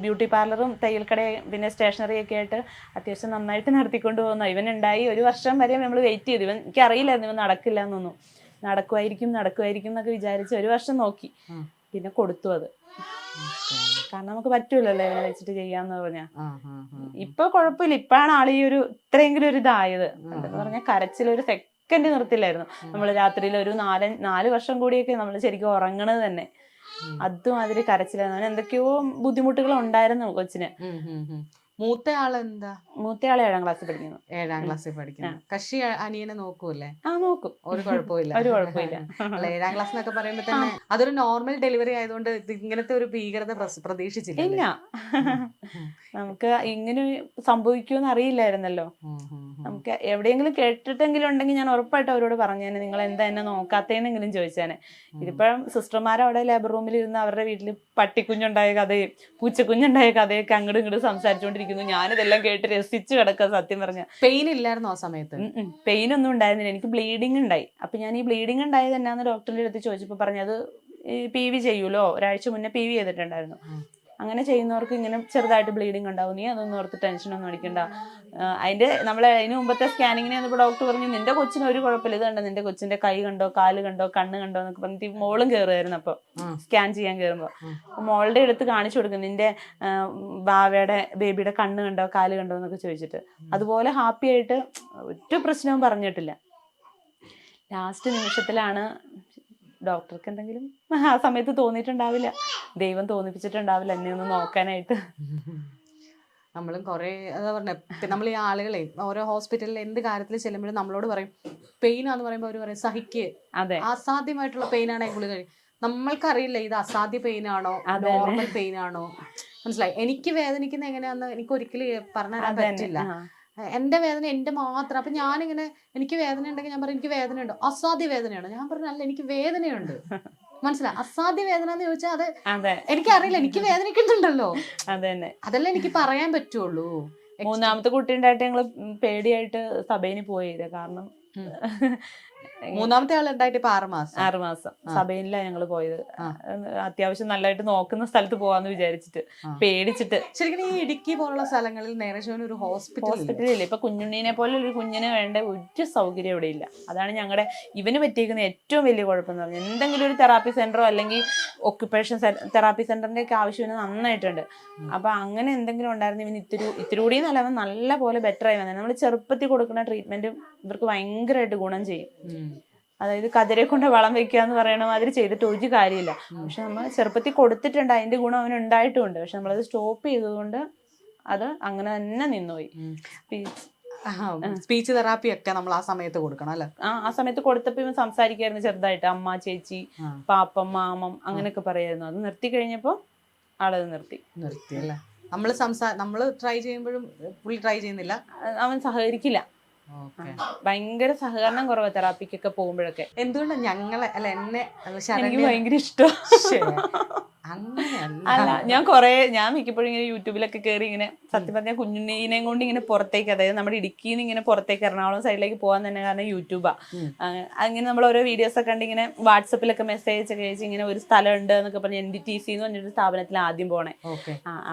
ബ്യൂട്ടി പാർലറും തയ്യൽക്കടയും പിന്നെ സ്റ്റേഷനറി ഒക്കെ ആയിട്ട് അത്യാവശ്യം നന്നായിട്ട് നടത്തിക്കൊണ്ട് പോകുന്നു. ഇവനുണ്ടായി 1 വർഷം വരെ നമ്മൾ വെയിറ്റ് ചെയ്തു. എനിക്ക് അറിയില്ലായിരുന്നു ഇവൻ നടക്കില്ല എന്നൊന്നും. നടക്കുമായിരിക്കും എന്നൊക്കെ വിചാരിച്ച് 1 വർഷം നോക്കി, പിന്നെ കൊടുത്തു അത്. കാരണം നമുക്ക് പറ്റൂലല്ലോ ഇവനെ വെച്ചിട്ട് ചെയ്യാന്ന് പറഞ്ഞാ. ഇപ്പൊ കുഴപ്പമില്ല. ഇപ്പഴാണ് ആൾ ഈ ഒരു ഇത്രയെങ്കിലും ഒരു ഇതായത്. എന്ന് പറഞ്ഞാൽ കരച്ചിൽ ഒരു സെക്കൻഡ് നിർത്തില്ലായിരുന്നു. നമ്മൾ രാത്രിയിൽ ഒരു 4 വർഷം കൂടിയൊക്കെ നമ്മൾ ശരിക്കും ഉറങ്ങണത് തന്നെ അതുമാതിരി കരച്ചിലായിരുന്നു. അവന് എന്തൊക്കെയോ ബുദ്ധിമുട്ടുകൾ ഉണ്ടായിരുന്നു കൊച്ചിന്. മൂത്തയാളെന്താ? മൂത്തയാളെ 7ാം ക്ലാസ്സിൽ പഠിക്കുന്നു. 7ാം ക്ലാസ്സിൽ പഠിക്കുന്നു. കക്ഷി അനിയനെ നോക്കൂല്ലേ? നോക്കും. ഒരു കുഴപ്പമില്ല. അല്ല 7ാം ക്ലാസ് എന്നൊക്കെ പറയുമ്പോ തന്നെ അതൊരു നോർമൽ ഡെലിവറി ആയതുകൊണ്ട് ഇങ്ങനത്തെ ഒരു ഭീകരത പ്രതീക്ഷിച്ചില്ല. നമുക്ക് ഇങ്ങനെ സംഭവിക്കുമെന്ന് അറിയില്ലായിരുന്നല്ലോ. നമുക്ക് എവിടെയെങ്കിലും കേട്ടിട്ടെങ്കിലും ഉണ്ടെങ്കിൽ ഞാൻ ഉറപ്പായിട്ട് അവരോട് പറഞ്ഞേനെ, നിങ്ങൾ എന്താ എന്നെ നോക്കാത്തേന്നെങ്കിലും ചോദിച്ചേനെ. ഇതിപ്പോഴും സിസ്റ്റർമാർ അവിടെ ലേബർ റൂമിൽ ഇരുന്ന് അവരുടെ വീട്ടിൽ പട്ടിക്കുഞ്ഞുണ്ടായ കഥയും പൂച്ചക്കുഞ്ഞുണ്ടായ കഥയൊക്കെ അങ്ങോട്ടും ഇങ്ങോട്ടും സംസാരിച്ചുകൊണ്ടിരിക്കുന്നു. ഞാനിതെല്ലാം കേട്ട് രസിച്ചു കിടക്കുക. സത്യം പറഞ്ഞ പെയിൻ ഇല്ലായിരുന്നു ആ സമയത്ത്? പെയിൻ ഒന്നും ഉണ്ടായിരുന്നില്ല. എനിക്ക് ബ്ലീഡിങ് ഉണ്ടായി. അപ്പൊ ഞാൻ ഈ ബ്ലീഡിങ് ഉണ്ടായത് എന്നാന്ന് ഡോക്ടറിന്റെ അടുത്ത് ചോദിച്ചപ്പോൾ പറഞ്ഞത് PV ചെയ്യൂലോ, ഒരാഴ്ച മുന്നേ PV ചെയ്തിട്ടുണ്ടായിരുന്നു. അങ്ങനെ ചെയ്യുന്നവർക്ക് ഇങ്ങനെ ചെറുതായിട്ട് ബ്ലീഡിങ് ഉണ്ടാവും, നീ അതൊന്നും ഓർത്ത് ടെൻഷനൊന്നും അടിക്കണ്ട. അതിന് മുമ്പത്തെ സ്കാനിങ്ങിന് വന്നപ്പോൾ ഡോക്ടർ പറഞ്ഞു നിന്റെ കൊച്ചിന് ഒരു കുഴപ്പമില്ല, ഇത് കണ്ടോ നിന്റെ കൊച്ചിന്റെ കൈ കണ്ടോ, കാല് കണ്ടോ, കണ്ണ് കണ്ടോ എന്നൊക്കെ പറഞ്ഞിട്ട് മോളും കയറുമായിരുന്നു. അപ്പൊ സ്കാൻ ചെയ്യാൻ കയറുമ്പോ മോളുടെ അടുത്ത് കാണിച്ചു കൊടുക്കും, നിന്റെ ബാവയുടെ ബേബിയുടെ കണ്ണ് കണ്ടോ, കാല് കണ്ടോ എന്നൊക്കെ ചോദിച്ചിട്ട്. അതുപോലെ ഹാപ്പി ആയിട്ട് ഒരു പ്രശ്നവും പറഞ്ഞിട്ടില്ല. ലാസ്റ്റ് നിമിഷത്തിലാണ് ഡോക്ടർക്ക് എന്തെങ്കിലും ആ സമയത്ത് തോന്നിയിട്ടുണ്ടാവില്ല, ദൈവം തോന്നിപ്പിച്ചിട്ടുണ്ടാവില്ല എന്നെ ഒന്ന് നോക്കാനായിട്ട്. നമ്മളും കുറെ എന്താ പറഞ്ഞ നമ്മൾ ഈ ആളുകളെ ഓരോ ഹോസ്പിറ്റലിൽ എന്ത് കാര്യത്തിൽ ചെല്ലുമ്പോഴും നമ്മളോട് പറയും പെയിനാന്ന് പറയുമ്പോൾ അവർ പറയും അതെ അസാധ്യമായിട്ടുള്ള പെയിനാണ് ഗുളിക നമ്മൾക്കറിയില്ല ഇത് അസാധ്യ പെയിനാണോ നോർമൽ പെയിനാണോ. മനസ്സിലായി. എനിക്ക് വേദനിക്കുന്ന എങ്ങനെയാന്ന് എനിക്ക് ഒരിക്കലും പറഞ്ഞു തരാൻ പറ്റില്ല. എന്റെ വേദന എന്റെ മാത്രം. അപ്പൊ ഞാനിങ്ങനെ എനിക്ക് വേദന ഉണ്ടെങ്കിൽ ഞാൻ പറയും എനിക്ക് വേദന ഉണ്ടോ, അസാധ്യ വേദനയാണോ, ഞാൻ പറഞ്ഞു അല്ല എനിക്ക് വേദനയുണ്ട്. മനസ്സിലായി. അസാധ്യ വേദന എന്ന് ചോദിച്ചാൽ അത് എനിക്കറിയില്ല, എനിക്ക് വേദനിക്കുന്നുണ്ടല്ലോ, അതല്ലേ എനിക്ക് പറയാൻ പറ്റുള്ളൂ. 3ാമത്തെ കുട്ടി ഉണ്ടായിട്ട് ഞങ്ങള് പേടിയായിട്ട് സഭയിൽ പോയത്. കാരണം 3ാമത്തെ ആൾ ഉണ്ടായിട്ട് ഇപ്പൊ 6 മാസം സഭയിലാണ് ഞങ്ങള് പോയത്. അത്യാവശ്യം നല്ലതായിട്ട് നോക്കുന്ന സ്ഥലത്ത് പോവാന്ന് വിചാരിച്ചിട്ട് പേടിച്ചിട്ട്. ശരിക്കും ഈ ഇടുക്കി പോലുള്ള സ്ഥലങ്ങളിൽ നേരേശവന് ഒരു ഹോസ്പിറ്റലില്ല. ഇപ്പൊ കുഞ്ഞുണ്ണീനെ പോലെ ഒരു കുഞ്ഞിന് വേണ്ട ഒരു സൗകര്യം ഇവിടെ ഇല്ല. അതാണ് ഞങ്ങളുടെ ഇവന് പറ്റിയിരിക്കുന്ന ഏറ്റവും വലിയ കുഴപ്പമെന്ന് പറഞ്ഞാൽ എന്തെങ്കിലും ഒരു തെറാപ്പി സെന്ററോ അല്ലെങ്കിൽ ഒക്യുപ്പേഷൻ തെറാപ്പി സെന്ററിന്റെ ഒക്കെ ആവശ്യം നന്നായിട്ടുണ്ട്. അപ്പൊ അങ്ങനെ എന്തെങ്കിലും ഉണ്ടായിരുന്നു ഇവന് ഇത്തിരി കൂടി നല്ല പോലെ ബെറ്റർ ആയി വന്നത്. നമ്മൾ ചെറുപ്പത്തിൽ കൊടുക്കുന്ന ട്രീറ്റ്മെന്റ് ഇവർക്ക് ഭയങ്കരമായിട്ട് ഗുണം ചെയ്യും. അതായത് കതിരെ കൊണ്ട് വളം വെക്കുക എന്ന് പറയണ മാതിരി ചെയ്തിട്ട് ഒരു കാര്യമില്ല. പക്ഷെ നമ്മൾ ചെറുപ്പത്തിൽ കൊടുത്തിട്ടുണ്ട്, അതിന്റെ ഗുണം അവന് ഉണ്ടായിട്ടുമുണ്ട്. പക്ഷെ നമ്മളത് സ്റ്റോപ്പ് ചെയ്തതുകൊണ്ട് അത് അങ്ങനെ തന്നെ നിന്നുപോയി. സ്പീച്ച് തെറാപ്പി ഒക്കെ നമ്മൾ ആ സമയത്ത് കൊടുക്കണം അല്ലെ? ആ സമയത്ത് കൊടുത്തപ്പോ ഇവൻ സംസാരിക്കായിരുന്നു ചെറുതായിട്ട്. അമ്മ, ചേച്ചി, പാപ്പം, മാമം അങ്ങനെയൊക്കെ പറയായിരുന്നു. അത് നിർത്തി കഴിഞ്ഞപ്പോ ആളത് നിർത്തി അല്ലേ? നമ്മള് ട്രൈ ചെയ്യുമ്പോഴും പുള്ളി ട്രൈ ചെയ്യുന്നില്ല, അവൻ സഹകരിക്കില്ല. ഭയങ്കര സഹകരണം കുറവ് തെറാപ്പിക്കൊക്കെ പോകുമ്പോഴൊക്കെ. എന്തുകൊണ്ടാണ് ഞങ്ങളെ അല്ല എന്നെ എനിക്ക് ഭയങ്കര ഇഷ്ടം. അല്ല ഞാൻ മിക്കപ്പോഴും ഇങ്ങനെ യൂട്യൂബിലൊക്കെ കയറി ഇങ്ങനെ സത്യം പറഞ്ഞാൽ കുഞ്ഞുണ്ണീനെയും കൊണ്ട് ഇങ്ങനെ പുറത്തേക്ക്, അതായത് നമ്മുടെ ഇടുക്കിയിൽ നിന്ന് ഇങ്ങനെ പുറത്തേക്ക് എറണാകുളം സൈഡിലേക്ക് പോകാൻ തന്നെ കാരണം യൂട്യൂബാ. അങ്ങനെ നമ്മൾ ഓരോ വീഡിയോസ് ഒക്കെ കണ്ട് ഇങ്ങനെ വാട്സപ്പിലൊക്കെ മെസ്സേജ് ഒക്കെ അയച്ച് ഇങ്ങനെ ഒരു സ്ഥലം ഉണ്ട് എന്നൊക്കെ പറഞ്ഞ് NDTC എന്ന് പറഞ്ഞൊരു സ്ഥാപനത്തിൽ ആദ്യം പോണേ.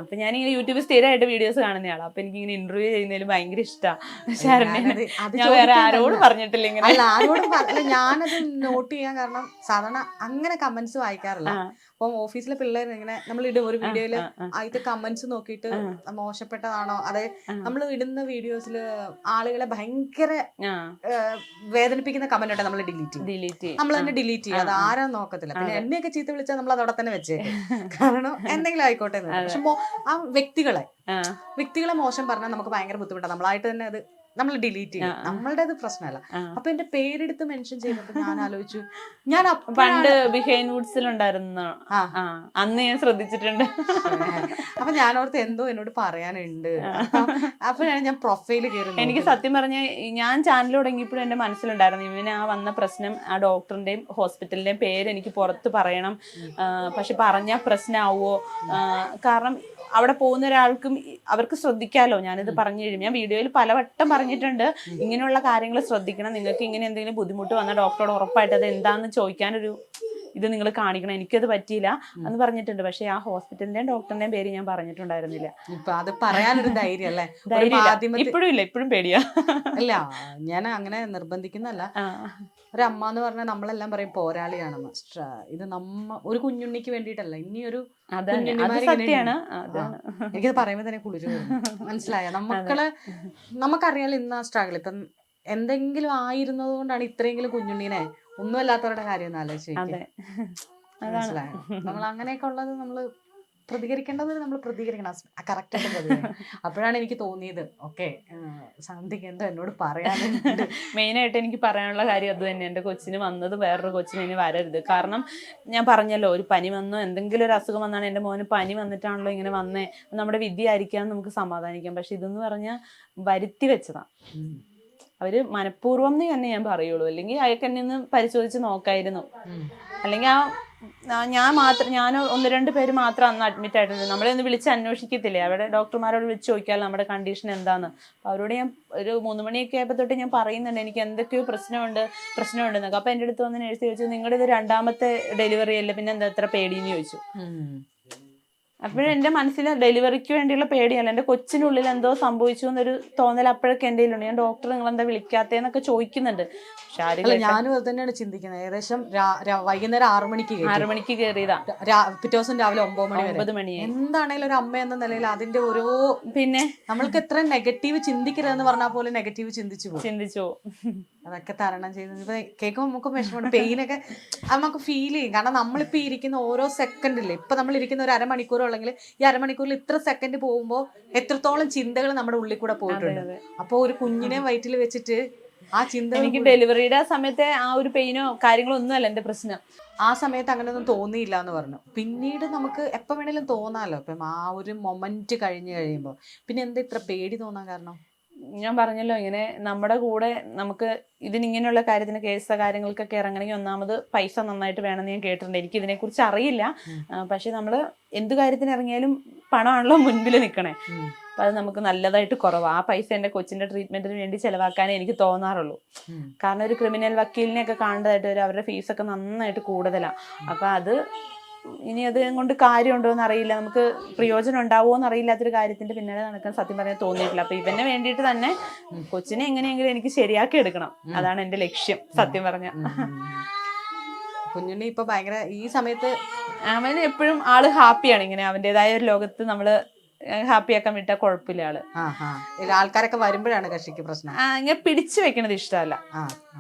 അപ്പൊ ഞാനിങ്ങനെ യൂട്യൂബിൽ സ്ഥിരമായിട്ട് വീഡിയോസ് കാണുന്നയാളാണ്. അപ്പൊ എനിക്ക് ഇങ്ങനെ ഇന്റർവ്യൂ ചെയ്യുന്നതിൽ ഭയങ്കര ഇഷ്ടമാണ് ശരണ്യനെ. ഞാൻ വേറെ ആരോടും പറഞ്ഞിട്ടില്ല ഇങ്ങനെ. ഞാനത് നോട്ട് ചെയ്യാൻ കാരണം സാധാരണ അങ്ങനെ കമന്റ്സ് വായിക്കാറില്ല. അപ്പം ഓഫീസിലെ പിള്ളേർ ഇങ്ങനെ നമ്മൾ ഇടും ഒരു വീഡിയോയില് ആദ്യത്തെ കമന്റ്സ് നോക്കിയിട്ട് മോശപ്പെട്ടതാണോ, അതെ നമ്മൾ ഇടുന്ന വീഡിയോസിൽ ആളുകളെ ഭയങ്കര വേദനിപ്പിക്കുന്ന കമന്റ് ഉണ്ടെങ്കിൽ നമ്മൾ ഡിലീറ്റ് ചെയ്യും. നമ്മൾ തന്നെ ഡിലീറ്റ് ചെയ്യും. അത് ആരാ നോക്കത്തില്ല. പിന്നെ എന്നെയൊക്കെ ചീത്ത വിളിച്ചാൽ നമ്മൾ അതവിടെ തന്നെ വെച്ചേക്കും. കാരണം എന്തെങ്കിലും ആയിക്കോട്ടെ. പക്ഷെ ആ വ്യക്തികളെ മോശം പറഞ്ഞാൽ നമുക്ക് ഭയങ്കര ബുദ്ധിമുട്ടാണ്. നമ്മളായിട്ട് തന്നെ അത് നമ്മൾ ഡിലീറ്റ് ചെയ്യും. നമ്മളുടേത് പ്രശ്നമല്ല. അപ്പൊ എന്റെ പേരെടുത്ത് മെൻഷൻ ചെയ്തപ്പോ ഞാൻ ആലോചിച്ചു, ഞാൻ പണ്ട് ബിഹൈൻഡ് വുഡ്സിലുണ്ടായിരുന്നു, അന്ന് ഞാൻ ശ്രദ്ധിച്ചിട്ടുണ്ട്. അപ്പൊ ഞാനോർത്ത് എന്തോ എന്നോട് പറയാനുണ്ട്. അപ്പോഴാണ് ഞാൻ പ്രൊഫൈല് കയറുന്നത്. എനിക്ക് സത്യം പറഞ്ഞ ഞാൻ ചാനൽ തുടങ്ങിയപ്പോഴും എന്റെ മനസ്സിലുണ്ടായിരുന്നു ഇവന് ആ വന്ന പ്രശ്നം, ആ ഡോക്ടറിന്റെയും ഹോസ്പിറ്റലിന്റെയും പേര് എനിക്ക് പുറത്ത് പറയണം. പക്ഷെ പറഞ്ഞാൽ പ്രശ്നമാവോ, കാരണം അവിടെ പോകുന്ന ഒരാൾക്കും അവർക്ക് ശ്രദ്ധിക്കാമല്ലോ. ഞാനിത് പറഞ്ഞു കഴിയും. ഞാൻ വീഡിയോയിൽ പലവട്ടം പറഞ്ഞിട്ടുണ്ട് ഇങ്ങനെയുള്ള കാര്യങ്ങൾ ശ്രദ്ധിക്കണം, നിങ്ങൾക്ക് ഇങ്ങനെ എന്തെങ്കിലും ബുദ്ധിമുട്ട് വന്നാൽ ഡോക്ടറോട് ഉറപ്പായിട്ട് അത് എന്താണെന്ന് ചോദിക്കാനൊരു ഇത് നിങ്ങൾ കാണിക്കണം, എനിക്കത് പറ്റിയില്ല എന്ന് പറഞ്ഞിട്ടുണ്ട്. പക്ഷെ ആ ഹോസ്പിറ്റലിന്റെയും ഡോക്ടറിന്റെയും പേര് ഞാൻ പറഞ്ഞിട്ടുണ്ടായിരുന്നില്ല. ഇപ്പൊ അത് പറയാനൊരു ധൈര്യം അല്ലേ? ഇപ്പോഴും ഇല്ല, ഇപ്പോഴും പേടിയാ. അല്ല ഞാൻ അങ്ങനെ നിർബന്ധിക്കുന്നല്ല. ഒരമ്മ എന്ന് പറഞ്ഞാൽ നമ്മളെല്ലാം പറയും പോരാളിയാണെന്ന്. ഇത് ഒരു കുഞ്ഞുണ്ണിക്ക് വേണ്ടിയിട്ടല്ല, ഇനിയൊരു എനിക്കത് പറയുമ്പോ തന്നെ കുളിര് വരും. മനസ്സിലായ? നമുക്കറിയാലോ ഇന്ന് ആ സ്ട്രഗിൾ. ഇപ്പം എന്തെങ്കിലും ആയിരുന്നത് കൊണ്ടാണ് ഇത്രയെങ്കിലും കുഞ്ഞുണ്ണീനെ ഒന്നും അല്ലാത്തവരുടെ കാര്യം ഒന്ന് ആലോചിച്ച്. മനസ്സിലായോ? നമ്മൾ അങ്ങനെയൊക്കെ ഉള്ളത് നമ്മള് പ്രതികരിക്കേണ്ടത് നമ്മൾ പ്രതികരിക്കണം, കറക്റ്റായിട്ട് പ്രതികരിക്കണം. അപ്പോഴാണ് എനിക്ക് തോന്നിയത് ഓക്കെ സന്ധ്യക്ക് എന്തോ എന്നോട് പറയാനുണ്ട്. മെയിനായിട്ട് എനിക്ക് പറയാനുള്ള കാര്യം അത് തന്നെ. എൻ്റെ കൊച്ചിന് വന്നത് വേറൊരു കൊച്ചിന് ഇനി വരരുത്. കാരണം ഞാൻ പറഞ്ഞല്ലോ, ഒരു പനി വന്നോ എന്തെങ്കിലും ഒരു അസുഖം വന്നാണ്. എൻ്റെ മോന് പനി വന്നിട്ടാണല്ലോ ഇങ്ങനെ വന്നേ, നമ്മുടെ വിധി ആയിരിക്കാന്ന് നമുക്ക് സമാധാനിക്കാം. പക്ഷെ ഇതെന്ന് പറഞ്ഞാൽ വരുത്തി വെച്ചതാണ്. അവര് മനഃപൂർവ്വം തന്നെ ഞാൻ പറയുള്ളൂ. അല്ലെങ്കിൽ അയാൾക്ക് എന്നെ ഒന്ന് പരിശോധിച്ച് നോക്കായിരുന്നു. അല്ലെങ്കിൽ ഞാൻ 1-2 പേര് മാത്രം അന്ന് അഡ്മിറ്റ് ആയിട്ടുണ്ട്. നമ്മളെ ഒന്ന് വിളിച്ച് അന്വേഷിക്കത്തില്ലേ, അവിടെ ഡോക്ടർമാരോട് വിളിച്ച് ചോദിക്കാമല്ലോ നമ്മുടെ കണ്ടീഷൻ എന്താന്ന്. അപ്പോൾ അവരോട് ഞാൻ ഒരു 3 മണിയൊക്കെ ആയപ്പോൾ തൊട്ട് ഞാൻ പറയുന്നുണ്ട് എനിക്ക് എന്തൊക്കെയോ പ്രശ്നമുണ്ടെന്നൊക്കെ. അപ്പോൾ എൻ്റെ അടുത്ത് വന്ന് നേഴ്സ് ചോദിച്ചു, നിങ്ങളുടെ ഇത് 2ാമത്തെ ഡെലിവറി അല്ലേ, പിന്നെ എന്താ എത്ര പേടിയെന്ന് ചോദിച്ചു. അപ്പോഴെന്റെ മനസ്സിൽ ഡെലിവറിക്ക് വേണ്ടിയുള്ള പേടിയല്ല, എൻ്റെ കൊച്ചിനുള്ളിൽ എന്തോ സംഭവിച്ചു എന്നൊരു തോന്നൽ അപ്പോഴൊക്കെ എൻ്റെ കയ്യിലുണ്ട്. ഞാൻ ഡോക്ടർ നിങ്ങളെന്താ വിളിക്കാത്തേന്നൊക്കെ ചോദിക്കുന്നുണ്ട്. പക്ഷെ ഞാനും അത് തന്നെയാണ് ചിന്തിക്കുന്നത്. ഏകദേശം വൈകുന്നേരം 6 മണിക്ക് കയറിയതാ. പിറ്റേ ദിവസം രാവിലെ 9 മണി. എന്താണേലും ഒരു അമ്മ എന്ന നിലയിൽ അതിന്റെ ഓരോ നമ്മൾക്ക് എത്ര നെഗറ്റീവ് ചിന്തിക്കരുതെന്ന് പറഞ്ഞാൽ പോലെ നെഗറ്റീവ് ചിന്തിച്ചു. അതൊക്കെ തരണം ചെയ്ത് ഇപ്പൊ കേൾക്കുമ്പോൾ നമുക്ക് വിഷമമുണ്ട്. പെയിനൊക്കെ നമുക്ക് ഫീൽ ചെയ്യും. കാരണം നമ്മളിപ്പോ ഇരിക്കുന്ന ഓരോ സെക്കൻഡില്ലേ, ഇപ്പൊ നമ്മൾ ഇരിക്കുന്ന ഒരു അരമണിക്കൂറുള്ളെങ്കിൽ ഈ അരമണിക്കൂറിൽ ഇത്ര സെക്കൻഡ് പോകുമ്പോൾ എത്രത്തോളം ചിന്തകൾ നമ്മുടെ ഉള്ളിൽ കൂടെ പോയിട്ടുണ്ട്. അപ്പൊ ഒരു കുഞ്ഞിനെ വയറ്റിൽ വെച്ചിട്ട് ആ ചിന്ത, എനിക്ക് ഡെലിവറിയുടെ സമയത്തെ ആ ഒരു പെയിനോ കാര്യങ്ങളോ ഒന്നും അല്ല എന്റെ പ്രശ്നം. ആ സമയത്ത് അങ്ങനെയൊന്നും തോന്നിയില്ല എന്ന് പറഞ്ഞു. പിന്നീട് നമുക്ക് എപ്പോൾ വേണേലും തോന്നാലോ ഇപ്പം ആ ഒരു മൊമെന്റ് കഴിഞ്ഞ് കഴിയുമ്പോൾ. പിന്നെ എന്താ ഇത്ര പേടി തോന്നാൻ കാരണം? ഞാൻ പറഞ്ഞല്ലോ, ഇങ്ങനെ നമ്മുടെ കൂടെ നമുക്ക് ഇതിനിങ്ങനെയുള്ള കാര്യത്തിന് കേസ് കാര്യങ്ങൾക്കൊക്കെ ഇറങ്ങണമെങ്കിൽ ഒന്നാമത് പൈസ നന്നായിട്ട് വേണമെന്ന് ഞാൻ കേട്ടിട്ടുണ്ട്. എനിക്ക് ഇതിനെക്കുറിച്ച് അറിയില്ല. പക്ഷെ നമ്മൾ എന്ത് കാര്യത്തിന് ഇറങ്ങിയാലും പണമാണല്ലോ മുൻപിൽ നിൽക്കണേ. അപ്പം അത് നമുക്ക് നല്ലതായിട്ട് കുറവാണ്. ആ പൈസ എൻ്റെ കൊച്ചിൻ്റെ ട്രീറ്റ്മെൻറ്റിന് വേണ്ടി ചിലവാക്കാനേ എനിക്ക് തോന്നാറുള്ളൂ. കാരണം ഒരു ക്രിമിനൽ വക്കീലിനെയൊക്കെ കാണേണ്ടതായിട്ട് വരും. അവരുടെ ഫീസൊക്കെ നന്നായിട്ട് കൂടുതലാണ്. അപ്പം അത് ഇനി അത് കൊണ്ട് കാര്യമുണ്ടോ എന്ന് അറിയില്ല, നമുക്ക് പ്രയോജനം ഉണ്ടാവുമോ എന്ന് അറിയില്ലാത്തൊരു കാര്യത്തിന്റെ പിന്നാലെ നടക്കാൻ സത്യം പറയാൻ തോന്നിയിട്ടില്ല. അപ്പൊ ഇവനെ വേണ്ടിയിട്ട് തന്നെ കൊച്ചിനെ എങ്ങനെയെങ്കിലും എനിക്ക് ശരിയാക്കി എടുക്കണം. അതാണ് എന്റെ ലക്ഷ്യം സത്യം പറഞ്ഞ. കുഞ്ഞുണ്ണി ഇപ്പൊ ഭയങ്കര ഈ സമയത്ത് അവൻ എപ്പോഴും ആള് ഹാപ്പിയാണ്. ഇങ്ങനെ അവൻ്റെതായ ഒരു ലോകത്ത് നമ്മള് ഹാപ്പിയാക്കാൻ വിട്ടാൽ കുഴപ്പമില്ല ആള്. ആൾക്കാരൊക്കെ വരുമ്പോഴാണ് കക്ഷിക്ക് പ്രശ്നം. ഇങ്ങനെ പിടിച്ചു വെക്കണത് ഇഷ്ടമല്ല.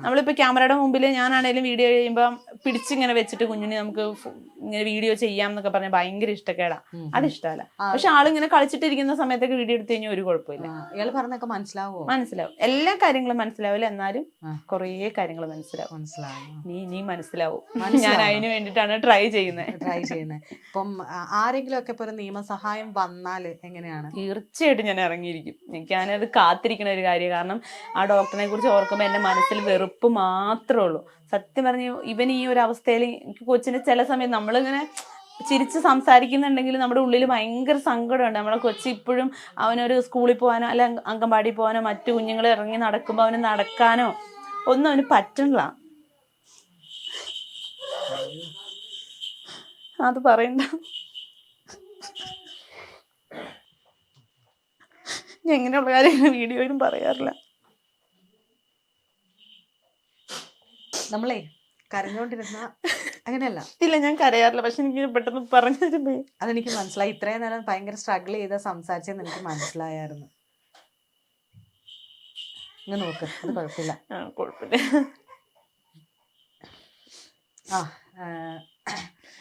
നമ്മളിപ്പോ ക്യാമറയുടെ മുമ്പിൽ ഞാനാണേലും വീഡിയോ ചെയ്യുമ്പോൾ പിടിച്ചിങ്ങനെ വെച്ചിട്ട് കുഞ്ഞിനെ നമുക്ക് ഇങ്ങനെ വീഡിയോ ചെയ്യാം എന്നൊക്കെ പറഞ്ഞാൽ ഭയങ്കര ഇഷ്ടക്കേടാ. അതിഷ്ടമല്ല. പക്ഷെ ആളിങ്ങനെ കളിച്ചിട്ടിരിക്കുന്ന സമയത്തൊക്കെ വീഡിയോ എടുത്തു കഴിഞ്ഞാൽ ഒരു കുഴപ്പമില്ല. ഇയാൾ പറഞ്ഞൊക്കെ മനസ്സിലാവും. എല്ലാ കാര്യങ്ങളും മനസ്സിലാവില്ല, എന്നാലും കുറേ കാര്യങ്ങൾ മനസ്സിലാവും. നീ മനസ്സിലാവും. ഞാൻ അതിന് വേണ്ടിയിട്ടാണ് ട്രൈ ചെയ്യുന്നത്. ഇപ്പം ആരെങ്കിലും ഒക്കെ ഇപ്പൊ ഒരു നിയമസഹായം വന്നാല് എങ്ങനെയാണ്? തീർച്ചയായിട്ടും ഞാൻ ഇറങ്ങിയിരിക്കും. ഞാനത് കാത്തിരിക്കുന്ന ഒരു കാര്യം. കാരണം ആ ഡോക്ടറിനെ കുറിച്ച് ഓർക്കുമ്പോൾ എൻ്റെ മനസ്സിൽ വെറുപ്പ് മാത്രമേ ഉള്ളൂ. സത്യം പറഞ്ഞു, ഇവൻ ഈ ഒരു അവസ്ഥയിൽ എനിക്ക് കൊച്ചിന് ചില സമയം നമ്മളിങ്ങനെ ചിരിച്ച് സംസാരിക്കുന്നുണ്ടെങ്കിൽ നമ്മുടെ ഉള്ളിൽ ഭയങ്കര സങ്കടമുണ്ട്. നമ്മളെ കൊച്ചി ഇപ്പോഴും അവനൊരു സ്കൂളിൽ പോകാനോ അല്ല അംഗൻവാടി പോകാനോ മറ്റു കുഞ്ഞുങ്ങൾ ഇറങ്ങി നടക്കുമ്പോൾ അവന് നടക്കാനോ ഒന്നും അവന് പറ്റണില്ല. അത് പറയണ്ട. ഞാൻ ഇങ്ങനെയുള്ള കാര്യങ്ങൾ വീഡിയോയിലും പറയാറില്ല. നമ്മളെ കരഞ്ഞോണ്ടിരുന്ന അങ്ങനെയല്ല. ഇല്ല, ഞാൻ കരയാറില്ല. പക്ഷെ എനിക്ക് പെട്ടെന്ന് പറഞ്ഞു തരുമ്പോ അതെനിക്ക് മനസ്സിലായി. ഇത്രയും നേരം ഭയങ്കര സ്ട്രഗിൾ ചെയ്ത് സംസാരിച്ചെന്ന് എനിക്ക് മനസ്സിലായിരുന്നു. ഇങ്ങനെ നോക്ക്, അത് കുഴപ്പമില്ല.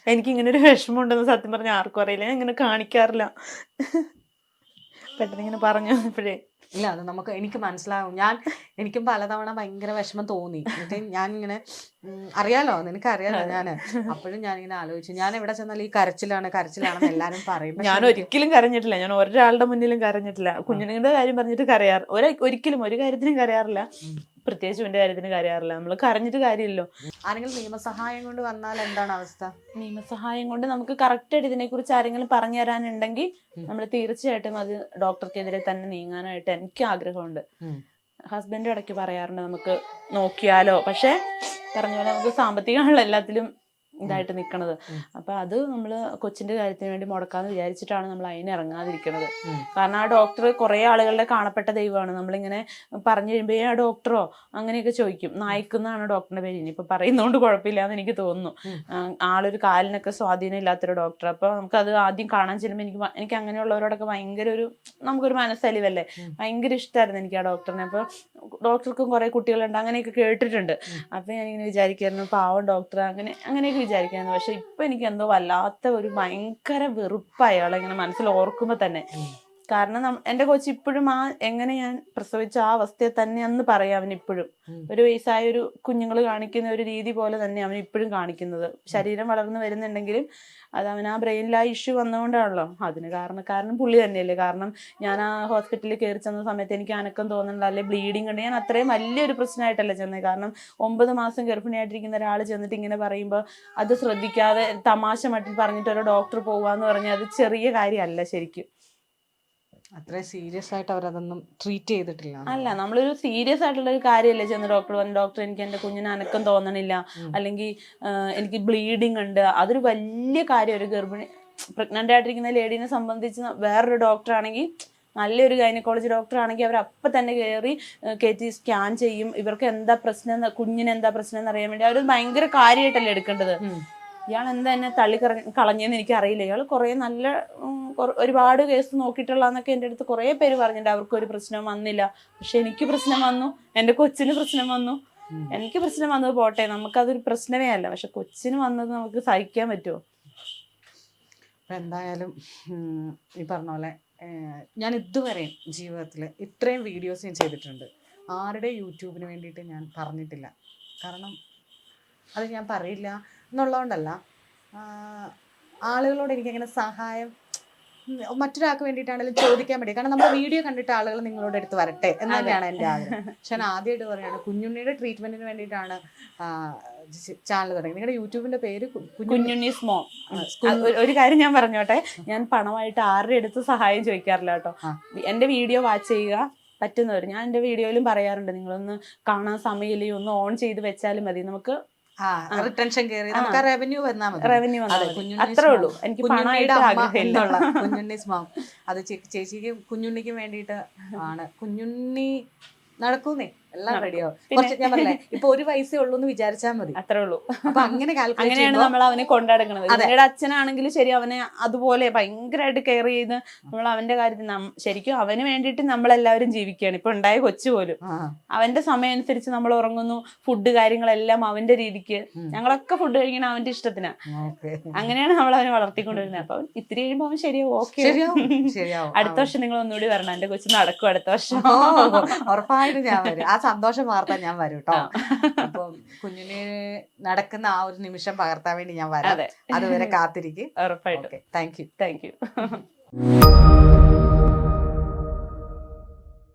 എനിക്കിങ്ങനെ ഒരു വിഷമം ഉണ്ടെന്ന് സത്യം പറഞ്ഞാൽ ആർക്കും അറിയില്ല. ഞാൻ ഇങ്ങനെ കാണിക്കാറില്ല. പെട്ടെന്ന് ഇങ്ങനെ പറഞ്ഞു ഇപ്പോഴേ ഇല്ല, അത് എനിക്ക് മനസ്സിലാവും. എനിക്കും പലതവണ ഭയങ്കര വിഷമം തോന്നി. എന്നിട്ട് ഞാനിങ്ങനെ അറിയാലോ, നിനക്കറിയാലോ ഞാന്. അപ്പോഴും ഞാനിങ്ങനെ ആലോചിച്ചു, ഞാൻ എവിടെ ചെന്നാലും ഈ കരച്ചിലാണെന്ന് എല്ലാരും പറയും. ഞാൻ ഒരിക്കലും കരഞ്ഞിട്ടില്ല. ഞാൻ ഒരാളുടെ മുന്നിലും കരഞ്ഞിട്ടില്ല. കുഞ്ഞുങ്ങളുടെ കാര്യം പറഞ്ഞിട്ട് ഒരിക്കലും ഒരു കാര്യത്തിനും കരയാറില്ല. പ്രത്യേകിച്ച് എന്റെ കാര്യത്തിന് കരയാറില്ല. നമ്മൾ കരഞ്ഞിട്ട് കാര്യമില്ലല്ലോ. ആരെങ്കിലും നിയമസഹായം കൊണ്ട് വന്നാൽ എന്താണ് അവസ്ഥ? നിയമസഹായം കൊണ്ട് നമുക്ക് കറക്റ്റായിട്ട് ഇതിനെക്കുറിച്ച് ആരെങ്കിലും പറഞ്ഞു തരാനുണ്ടെങ്കിൽ നമ്മൾ തീർച്ചയായിട്ടും അത് ഡോക്ടർക്കെതിരെ തന്നെ നീങ്ങാനായിട്ട് എനിക്ക് ആഗ്രഹമുണ്ട്. ഹസ്ബൻഡ് ഇടയ്ക്ക് പറയാറുണ്ട് നമുക്ക് നോക്കിയാലോ. പക്ഷെ പറഞ്ഞ പോലെ നമുക്ക് സാമ്പത്തികമാണല്ലോ എല്ലാത്തിലും ഇതായിട്ട് നിൽക്കണത്. അപ്പൊ അത് നമ്മള് കൊച്ചിന്റെ കാര്യത്തിന് വേണ്ടി മുടക്കാന്ന് വിചാരിച്ചിട്ടാണ് നമ്മൾ അതിന് ഇറങ്ങാതിരിക്കുന്നത്. കാരണം ആ ഡോക്ടർ കുറെ ആളുകളുടെ കാണപ്പെട്ട ദൈവമാണ്. നമ്മളിങ്ങനെ പറഞ്ഞു കഴിയുമ്പോ ആ ഡോക്ടറോ അങ്ങനെയൊക്കെ ചോദിക്കും. നായിക്കുന്നാണ് ഡോക്ടറിന്റെ പേര്. ഇനിയിപ്പൊ പറയുന്നതുകൊണ്ട് കുഴപ്പമില്ല എന്ന് എനിക്ക് തോന്നുന്നു. ആളൊരു കാലിനൊക്കെ സ്വാധീനം ഇല്ലാത്തൊരു ഡോക്ടർ. അപ്പൊ നമുക്കത് ആദ്യം കാണാൻ ചെല്ലുമ്പോൾ എനിക്ക് അങ്ങനെയുള്ളവരോടൊക്കെ ഭയങ്കര നമുക്കൊരു മനസ്സലിവല്ലേ. ഭയങ്കര ഇഷ്ടമായിരുന്നു എനിക്ക് ആ ഡോക്ടറിനെ. അപ്പൊ ഡോക്ടർക്കും കുറെ കുട്ടികളുണ്ട് അങ്ങനെയൊക്കെ കേട്ടിട്ടുണ്ട്. അപ്പൊ ഞാനിങ്ങനെ വിചാരിക്കായിരുന്നു പാവം ഡോക്ടർ അങ്ങനെയൊക്കെ വിചാരിക്കായിരുന്നു. പക്ഷെ ഇപ്പൊ എനിക്ക് എന്തോ വല്ലാത്ത ഒരു ഭയങ്കര വെറുപ്പ് അയാളെ ഇങ്ങനെ മനസ്സിൽ ഓർക്കുമ്പോ തന്നെ. കാരണം എൻ്റെ കൊച്ചി ഇപ്പോഴും എങ്ങനെ ഞാൻ പ്രസവിച്ച ആ അവസ്ഥയെ തന്നെ അന്ന് പറയാം. അവനിപ്പോഴും ഒരു വയസ്സായ ഒരു കുഞ്ഞുങ്ങൾ കാണിക്കുന്ന ഒരു രീതി പോലെ തന്നെ അവൻ ഇപ്പോഴും കാണിക്കുന്നത്. ശരീരം വളർന്നു വരുന്നുണ്ടെങ്കിലും അത് അവൻ ആ ബ്രെയിനിൽ ആ ഇഷ്യൂ വന്നുകൊണ്ടാണല്ലോ. അതിന് കാരണം പുള്ളി തന്നെയല്ലേ. കാരണം ഞാൻ ആ ഹോസ്പിറ്റലിൽ കയറി ചെന്ന സമയത്ത് എനിക്ക് അനക്കം തോന്നുന്നില്ല, അല്ലെ ബ്ലീഡിങ് ഉണ്ട്. ഞാൻ അത്രയും വലിയൊരു പ്രശ്നമായിട്ടല്ല ചെന്നത്. കാരണം 9 മാസം ഗർഭിണിയായിട്ടിരിക്കുന്ന ഒരാൾ ചെന്നിട്ട് ഇങ്ങനെ പറയുമ്പോൾ അത് ശ്രദ്ധിക്കാതെ തമാശ മട്ടിൽ പറഞ്ഞിട്ട് ഒരു ഡോക്ടർ പോവാന്ന് പറഞ്ഞാൽ അത് ചെറിയ കാര്യമല്ല ശരിക്കും. അത്ര സീരിയസ് ആയിട്ട് അവരതൊന്നും ട്രീറ്റ് ചെയ്തിട്ടില്ല. അല്ല, നമ്മളൊരു സീരിയസ് ആയിട്ടുള്ള ഒരു കാര്യമല്ലേ ചെന്ന് ഡോക്ടർ പറഞ്ഞു ഡോക്ടർ എനിക്ക് എൻ്റെ കുഞ്ഞിന് അനക്കം തോന്നണില്ല, അല്ലെങ്കിൽ എനിക്ക് ബ്ലീഡിങ് ഉണ്ട്. അതൊരു വലിയ കാര്യം. ഒരു പ്രഗ്നന്റ് ആയിട്ടിരിക്കുന്ന ലേഡീനെ സംബന്ധിച്ച് വേറൊരു ഡോക്ടർ ആണെങ്കിൽ, നല്ലൊരു ഗൈനക്കോളജി ഡോക്ടർ ആണെങ്കിൽ അവർ അപ്പം തന്നെ കയറ്റി സ്കാൻ ചെയ്യും. ഇവർക്ക് എന്താ പ്രശ്നം, കുഞ്ഞിന് എന്താ പ്രശ്നം എന്നറിയാൻ വേണ്ടി അവർ ഭയങ്കര കാര്യമായിട്ടല്ലേ എടുക്കേണ്ടത്. ഇയാൾ എന്താ എന്നെ കളഞ്ഞെന്ന് എനിക്കറിയില്ല. ഇയാൾ കുറേ നല്ല ഒരുപാട് കേസ് നോക്കിയിട്ടുള്ളതെന്നൊക്കെ എൻ്റെ അടുത്ത് കുറേ പേര് പറഞ്ഞിട്ടുണ്ട്. അവർക്കൊരു പ്രശ്നം വന്നില്ല. പക്ഷെ എനിക്ക് പ്രശ്നം വന്നു, എൻ്റെ കൊച്ചിന് പ്രശ്നം വന്നു. എനിക്ക് പ്രശ്നം വന്നത് പോട്ടെ, നമുക്കതൊരു പ്രശ്നമേ അല്ല, പക്ഷെ കൊച്ചിന് വന്നത് നമുക്ക് സഹിക്കാൻ പറ്റുമോ? അപ്പം എന്തായാലും ഈ പറഞ്ഞ പോലെ ഞാൻ ഇതുവരെയും ജീവിതത്തിൽ ഇത്രയും വീഡിയോസ് ഞാൻ ചെയ്തിട്ടുണ്ട്. ആരുടെ യൂട്യൂബിന് വേണ്ടിയിട്ട് ഞാൻ പറഞ്ഞിട്ടില്ല. കാരണം അത് ഞാൻ പറയില്ല എന്നുള്ളതുകൊണ്ടല്ല, ആളുകളോട് എനിക്കങ്ങനെ സഹായം മറ്റൊരാൾക്ക് വേണ്ടിയിട്ടാണെങ്കിലും ചോദിക്കാൻ വേണ്ടി. കാരണം നമ്മുടെ വീഡിയോ കണ്ടിട്ട് ആളുകൾ നിങ്ങളോട് എടുത്ത് വരട്ടെ എന്ന് തന്നെയാണ് എൻ്റെ ആഗ്രഹം. പക്ഷെ ഞാൻ ആദ്യമായിട്ട് പറയുകയാണ്, കുഞ്ഞുണ്ണിയുടെ ട്രീറ്റ്മെന്റിന് വേണ്ടിയിട്ടാണ് ചാനൽ തുടങ്ങി. നിങ്ങളുടെ യൂട്യൂബിന്റെ പേര് കുഞ്ഞുണ്ണീസ് മോം. ഒരു കാര്യം ഞാൻ പറഞ്ഞോട്ടെ, ഞാൻ പണമായിട്ട് ആരുടെ അടുത്ത് സഹായം ചോദിക്കാറില്ല കേട്ടോ. എന്റെ വീഡിയോ വാച്ച് ചെയ്യുക പറ്റുന്നവർ, ഞാൻ എന്റെ വീഡിയോയിലും പറയാറുണ്ട്, നിങ്ങളൊന്ന് കാണാൻ സമയമില്ലേ, ഒന്ന് ഓൺ ചെയ്ത് വെച്ചാലും മതി, നമുക്ക് റിട്ടൻഷൻ കയറി നമുക്ക് റവന്യൂ വന്നാൽ മതി. റവന്യൂ അത്രേ ഉള്ളൂ. എനിക്ക് പണമായിട്ട് ആഗ്രഹമില്ല. കുഞ്ഞുണ്ണീസ് മോം അത് ചേച്ചിക്ക് കുഞ്ഞുണ്ണിക്ക് വേണ്ടിയിട്ട് ആണ്. കുഞ്ഞുണ്ണി നടക്കൂന്നേ, എല്ലാം റെഡിയാവും. കുറച്ച് ഞാൻ പറഞ്ഞേ, ഇപ്പൊ 1 വയസ്സേ ഉള്ളൂ എന്ന് വിചാരിച്ചാൽ മതി, അത്രേ ഉള്ളൂ. അപ്പൊ അങ്ങനെയാണ് നമ്മൾ അവനെ കൊണ്ടാടുന്നത്. നിങ്ങളുടെ അച്ഛനാണെങ്കിലും ശരി, അവനെ അതുപോലെ ഭയങ്കരമായിട്ട് കെയർ ചെയ്ത് നമ്മൾ അവന്റെ കാര്യത്തിൽ ശരിക്കും അവന് വേണ്ടിയിട്ട് നമ്മളെല്ലാവരും ജീവിക്കുകയാണ്. ഇപ്പൊ ഉണ്ടായ കൊച്ചു പോലും അവന്റെ സമയം അനുസരിച്ച് നമ്മൾ ഉറങ്ങുന്നു, ഫുഡ് കാര്യങ്ങളെല്ലാം അവന്റെ രീതിക്ക്. ഞങ്ങളൊക്കെ ഫുഡ് കഴിക്കണം അവന്റെ ഇഷ്ടത്തിനാ. അങ്ങനെയാണ് നമ്മൾ അവനെ വളർത്തിക്കൊണ്ടിരുന്നത്. അപ്പൊ ഇത്തിരി കഴിയുമ്പോ അവൻ ശരിയാവും, ഓക്കെ. അടുത്ത വർഷം നിങ്ങൾ ഒന്നുകൂടി വരണം, എന്റെ കൊച്ചു നടക്കും അടുത്ത വർഷം. ഉറപ്പായിട്ട് ഞാൻ വരും. ആ സന്തോഷം പകർത്താൻ ഞാൻ വരും കേട്ടോ. അപ്പം കുഞ്ഞിന് നടക്കുന്ന ആ ഒരു നിമിഷം പകർത്താൻ വേണ്ടി ഞാൻ വരാം. അതുവരെ കാത്തിരിക്കും. ഉറപ്പായിട്ടും. Thank you. Thank you.